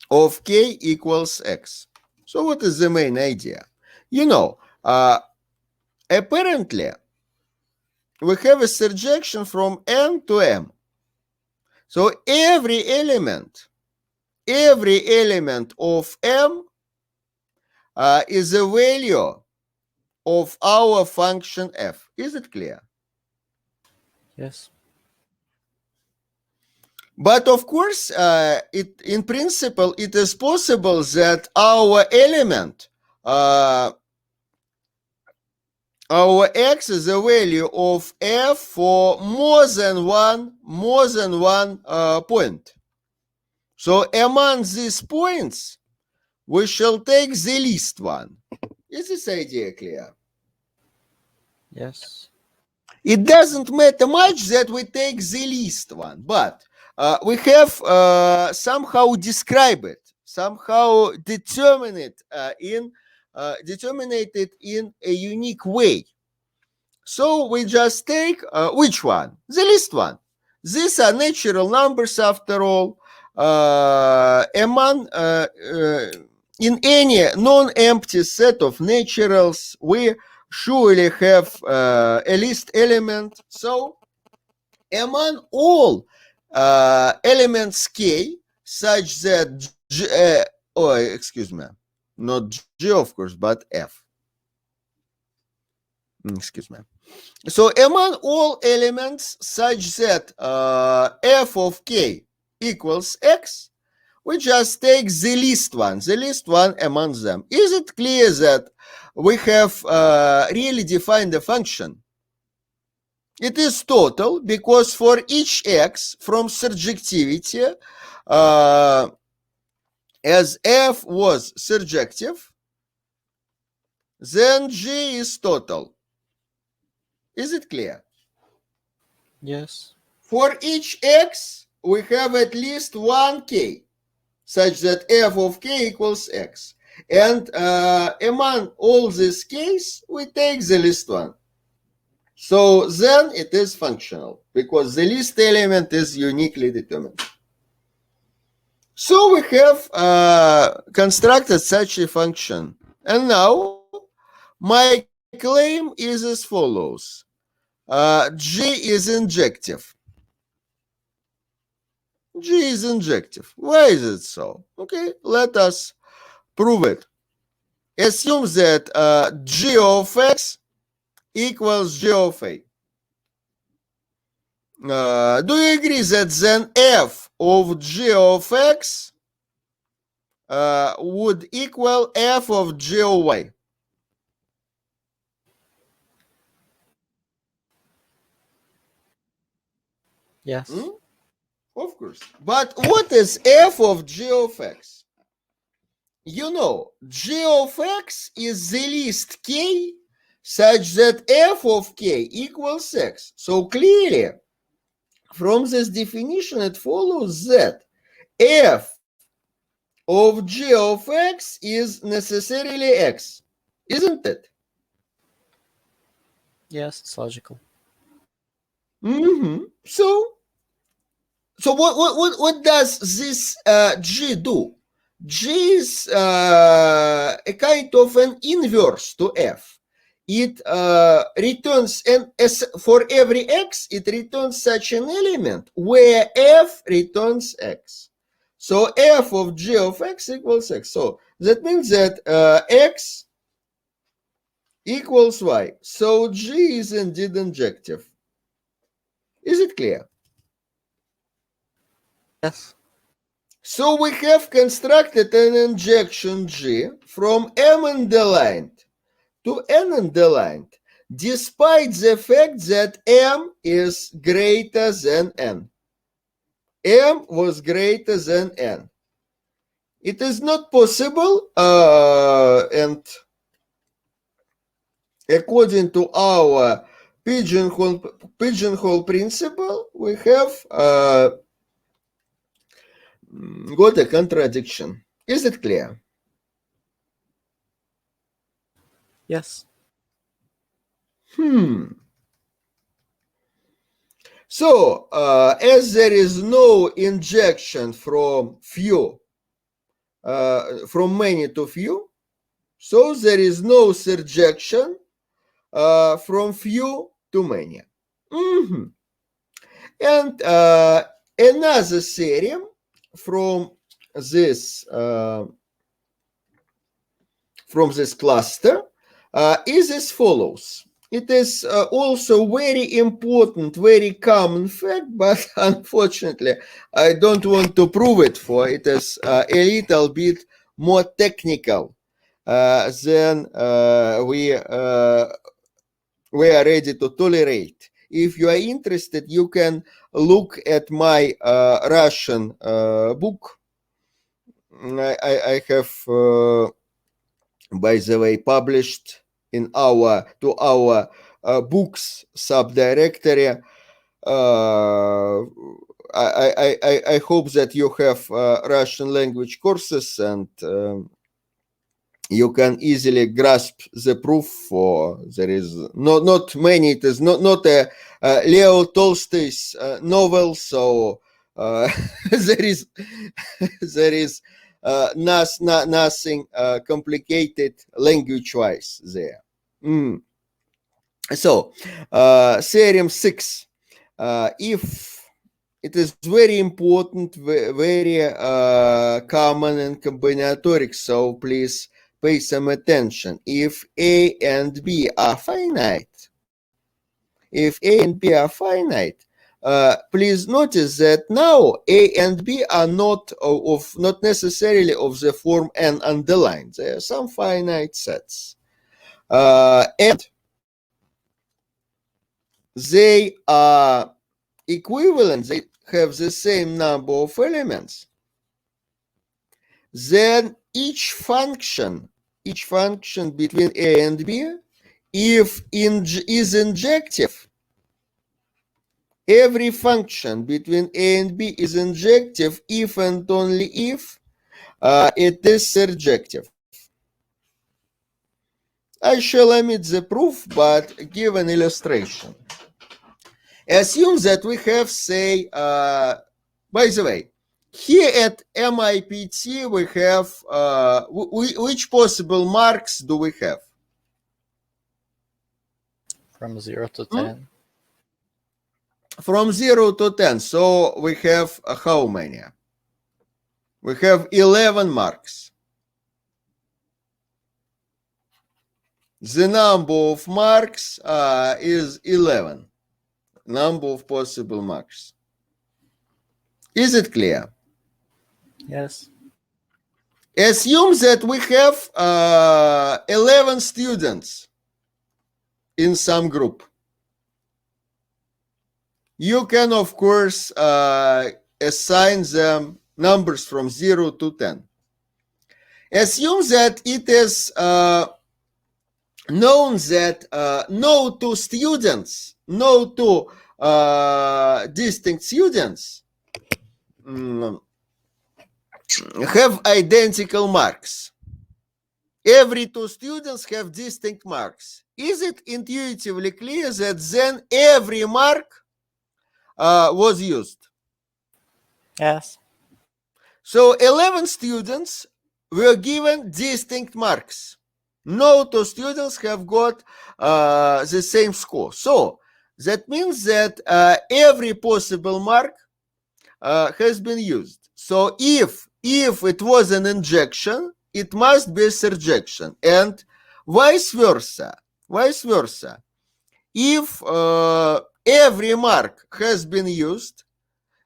of k equals x. So what is the main idea? Apparently we have a surjection from n to m. So every element of m is a value of our function f. Is it clear? Yes. But of course, in principle, it is possible that our element, our x is a value of f for more than one point. So among these points, we shall take the least one. Is this idea clear? Yes. It doesn't matter much that we take the least one, but we have somehow describe it, somehow determine it in a unique way. So we just take which one? The least one. These are natural numbers after all. In any non-empty set of naturals, we surely have a least element. So among all elements k, such that not g of course, but f. So among all elements such that f of k equals x, we just take the least one among them. Is it clear that we have really defined a function? It is total because for each x from surjectivity, as f was surjective, then g is total. Is it clear? Yes. For each x, we have at least one k, such that f of k equals x. And among all these k's, we take the least one. So then it is functional, because the least element is uniquely determined. So we have constructed such a function. And now my claim is as follows. G is injective. G is injective. Why is it so? Okay, let us prove it. Assume that G of x equals G of a. Do you agree that then f of G of x would equal f of G of y? Yes. Of course. But what is f of G of x? You know, G of x is the least k such that f of k equals x. So clearly, from this definition, it follows that f of G of x is necessarily x, isn't it? Yes, it's logical. So what does this G do? G is a kind of an inverse to f. It returns, and as for every x, it returns such an element where f returns x. So f of G of x equals x. So that means that x equals y. So G is indeed injective. Is it clear? Yes. So we have constructed an injection G from M underlined to N underlined, despite the fact that M is greater than N. M was greater than N. It is not possible, and according to our pigeonhole principle, we have got a contradiction. Is it clear? Yes. So, as there is no injection from from many to few, so there is no surjection from few to many. And another theorem from this cluster is as follows. It is also very important, very common fact, but unfortunately, I don't want to prove it, for it is a little bit more technical than we are ready to tolerate. If you are interested, you can look at my Russian book. I have, by the way, published in our books subdirectory. I hope that you have Russian language courses, and you can easily grasp the proof. For there is not many. It is not a Leo Tolstoy's novel, so there is nothing complicated language-wise there. So, theorem 6. If it is very important, very common and combinatoric, so please pay some attention. If A and B are finite, please notice that now A and B are not necessarily of the form N underlined. There are some finite sets. And they are equivalent, they have the same number of elements, then each function between A and B if is injective, every function between a and b is injective if and only if it is surjective. I shall omit the proof, but give an illustration. Assume that we have, say, by the way, here at MIPT we have, which possible marks do we have? From 0 to 10. From 0 to 10. So we have how many? We have 11 marks. The number of marks is 11. Number of possible marks. Is it clear? Yes. Assume that we have 11 students in some group. You can, of course, assign them numbers from 0 to 10. Assume that it is known that no two students, no two distinct students have identical marks. Every two students have distinct marks. Is it intuitively clear that then every mark was used? Yes. So 11 students were given distinct marks. No two students have got the same score. So that means that every possible mark has been used. So if it was an injection, it must be a surjection, and vice versa. Vice versa. If every mark has been used,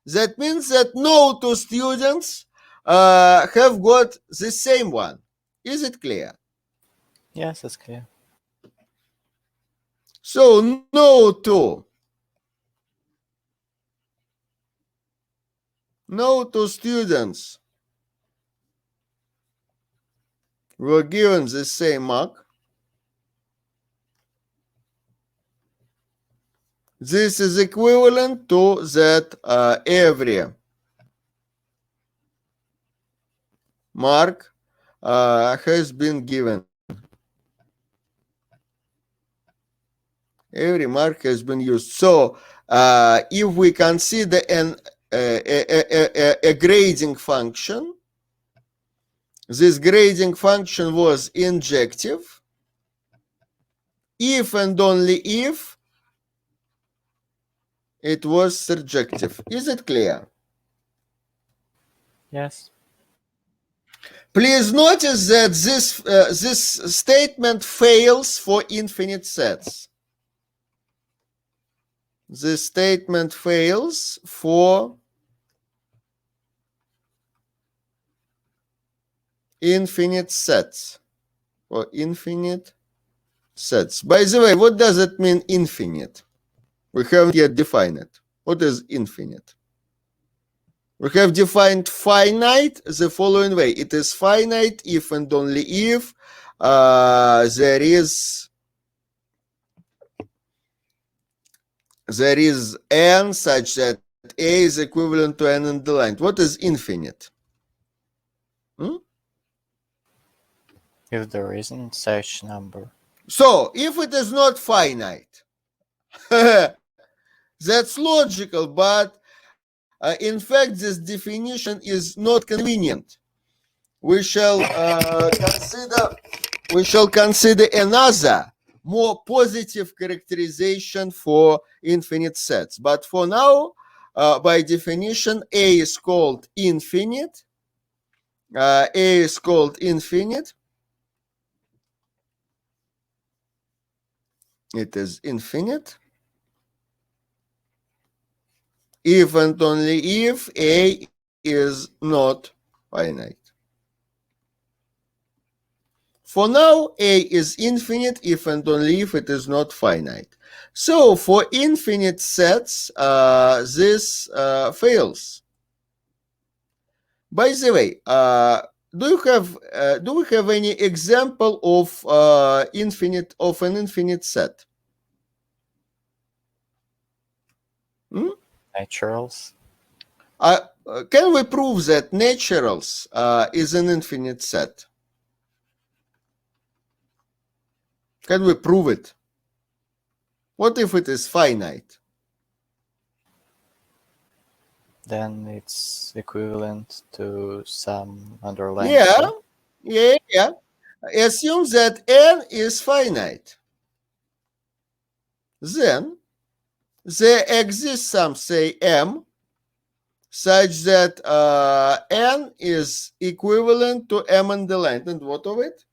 that means that no two students have got the same one. Is it clear? Yes, it's clear. So no two students were given the same mark. This is equivalent to that every mark has been given. Every mark has been used. So if we consider a grading function, this grading function was injective if and only if it was surjective. Is it clear? Yes. Please notice that this statement fails for infinite sets. This statement fails for infinite sets. For infinite sets. By the way, what does it mean, infinite? We haven't yet defined it. What is infinite? We have defined finite the following way. It is finite if and only if there is n such that a is equivalent to n underlined. What is infinite? If there isn't such number. So, if it is not finite, that's logical, but in fact, this definition is not convenient. We shall consider another more positive characterization for infinite sets. But for now, by definition, A is called infinite. A is called infinite. It is infinite if and only if A is not finite. For now, A is infinite if and only if it is not finite. So for infinite sets, this fails. By the way, do we have any example of an infinite set? Naturals. Can we prove that naturals is an infinite set? Can we prove it? What if it is finite? Then it's equivalent to some underlying Yeah, set. yeah. Assume that n is finite. Then there exists some, say, m, such that n is equivalent to m underlined. And what of it?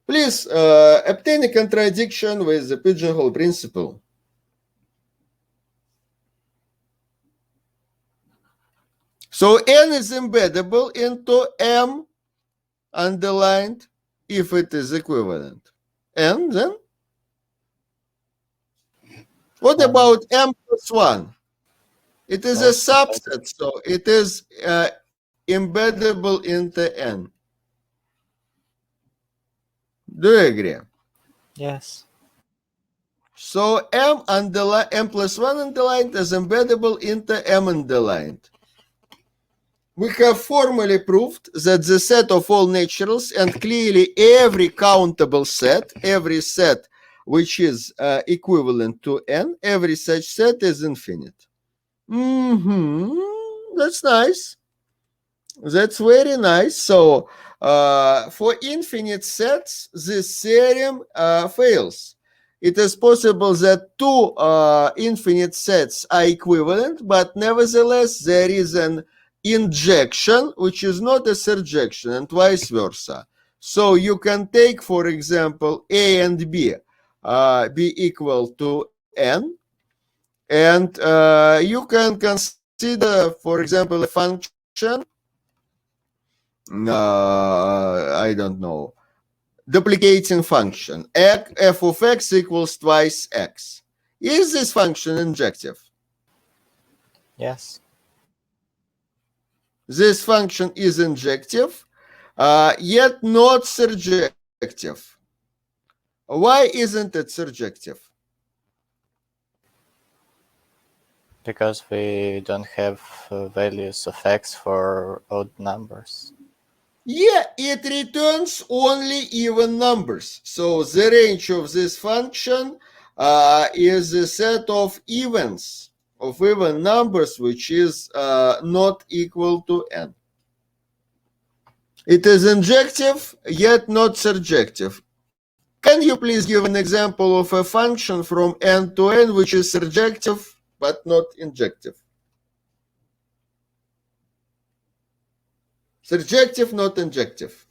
Please obtain a contradiction with the pigeonhole principle. So n is embeddable into m underlined if it is equivalent. And then? What about m plus 1? It is a subset, so it is embeddable into n. Do you agree? Yes. So m plus 1 underlined is embeddable into m underlined. We have formally proved that the set of all naturals and clearly every countable set, every set which is equivalent to n, every such set is infinite. That's nice. That's very nice. So for infinite sets, this theorem fails. It is possible that two infinite sets are equivalent, but nevertheless there is an injection which is not a surjection, and vice versa. So you can take, for example, a and b be equal to n, and you can consider, for example, a function, I don't know, duplicating function, f of x equals twice x. Is this function injective? Yes. This function is injective, yet not surjective. Why isn't it surjective? Because we don't have values of x for odd numbers. Yeah, it returns only even numbers. So the range of this function is a set of evens, of even numbers, which is not equal to n. It is injective, yet not surjective. Can you please give an example of a function from n to n which is surjective but not injective? Surjective, not injective.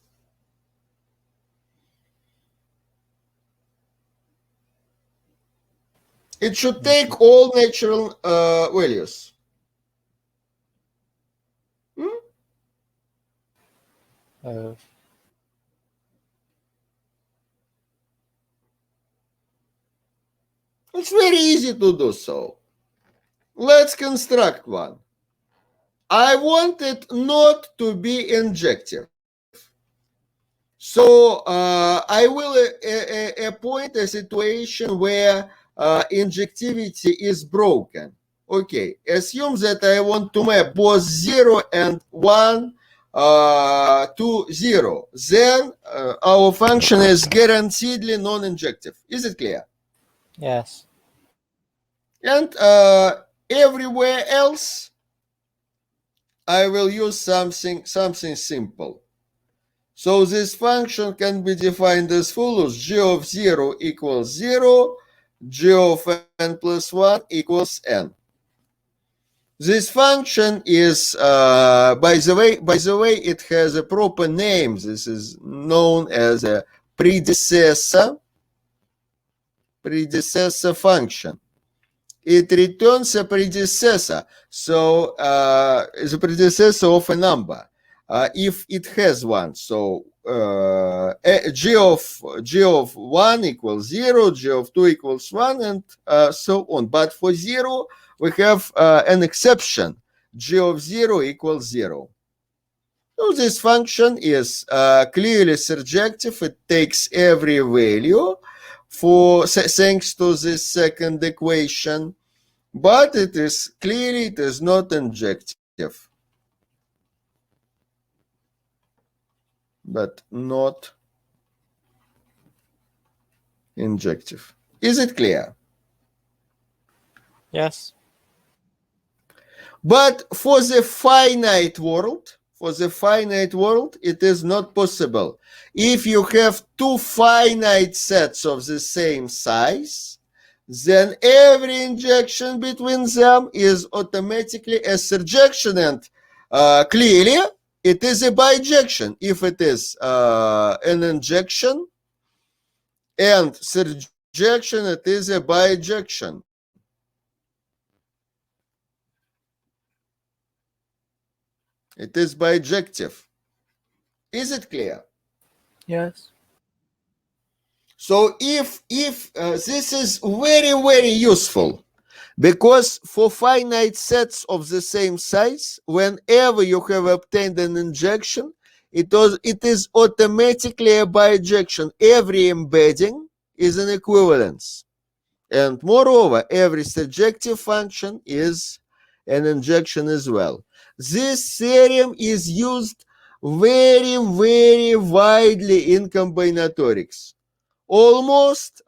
It should take all natural values. It's very easy to do so. Let's construct one. I want it not to be injective. So I will appoint a situation where injectivity is broken. Okay, assume that I want to map both 0 and 1 to 0. Then our function is guaranteedly non-injective. Is it clear? Yes. And everywhere else, I will use something simple. So this function can be defined as follows: g of 0 equals 0, g of n plus 1 equals n. This function is, by the way, it has a proper name. This is known as a predecessor function. It returns a predecessor, so the predecessor of a number, if it has one. So g of 1 equals 0, g of 2 equals 1, and so on. But for 0, we have an exception. G of 0 equals 0. So this function is clearly surjective. It takes every value thanks to this second equation, but it is not injective. But not injective. Is it clear? Yes. But for the finite world, it is not possible. If you have two finite sets of the same size, then every injection between them is automatically a surjection, and clearly it is a bijection. If it is an injection and surjection, it is a bijection. It is bijective. Is it clear? Yes. So if this is very, very useful, because for finite sets of the same size, whenever you have obtained an injection, it is automatically a bijection. Every embedding is an equivalence. And moreover, every surjective function is an injection as well. This theorem is used very, very widely in combinatorics. Almost,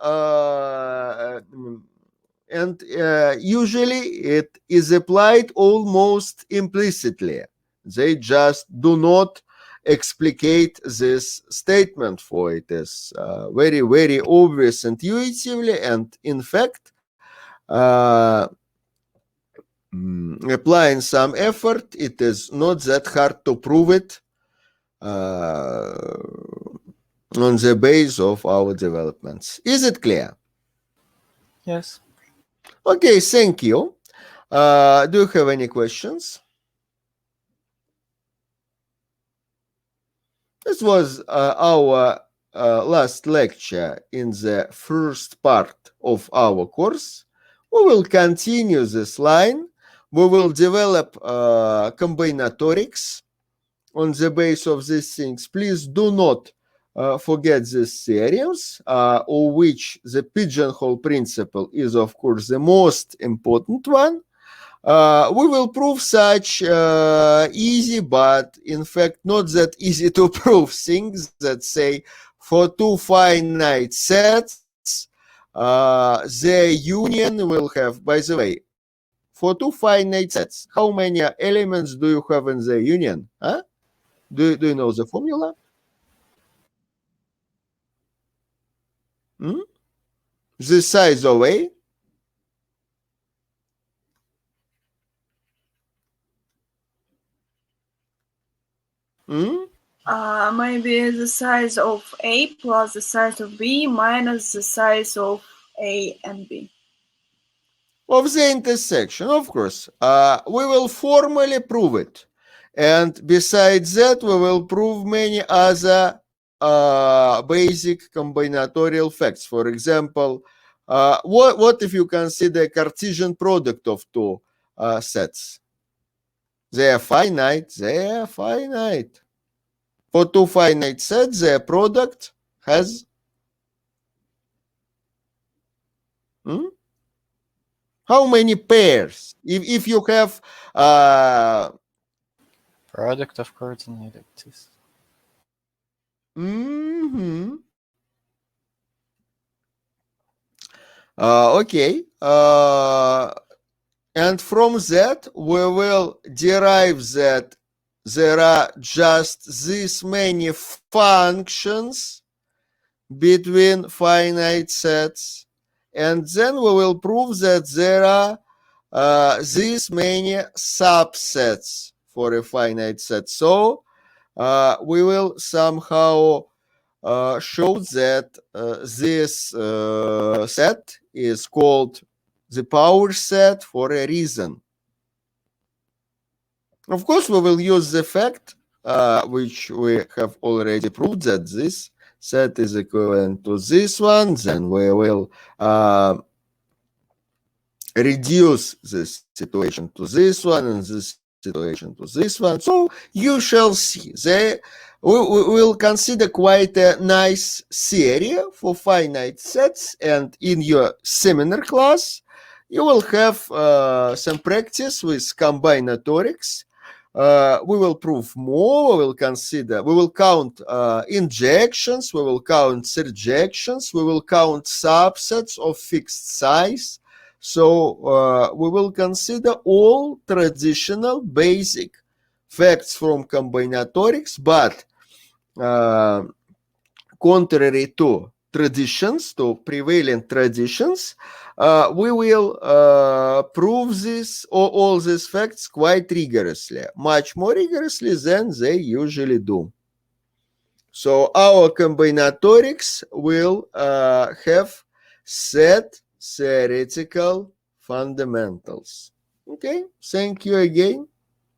usually it is applied almost implicitly. They just do not explicate this statement, for it is very, very obvious intuitively, and in fact, applying some effort, it is not that hard to prove it on the base of our developments. Is it clear? Yes. Okay, thank you. Do you have any questions? This was our last lecture in the first part of our course. We will continue this line. We will develop combinatorics on the base of these things. Please do not forget these theorems, of which the pigeonhole principle is, of course, the most important one. We will prove such easy, but in fact not that easy to prove things that say for two finite sets, the union will have, by the way, for two finite sets, how many elements do you have in the union? Huh? Do you know the formula? The size of A? Maybe the size of A plus the size of B minus the size of A and B. Of the intersection, of course. We will formally prove it. And besides that, we will prove many other basic combinatorial facts. For example, what if you consider a Cartesian product of two sets? They are finite. For two finite sets, their product has how many pairs? If you have Product of coordinated systems. Okay. And from that, we will derive that there are just this many functions between finite sets. And then we will prove that there are these many subsets for a finite set. So we will somehow show that this set is called the power set for a reason. Of course, we will use the fact which we have already proved, that this set is equivalent to this one. Then we will reduce this situation to this one and this situation to this one. So you shall see. We will consider quite a nice theory for finite sets, and in your seminar class, you will have some practice with combinatorics. We will prove more. We will count injections. We will count surjections. We will count subsets of fixed size. So we will consider all traditional basic facts from combinatorics, but contrary to traditions, to prevalent traditions, we will prove all these facts quite rigorously, much more rigorously than they usually do. So our combinatorics will have set theoretical fundamentals. Okay, thank you again.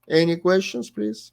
Any questions, please?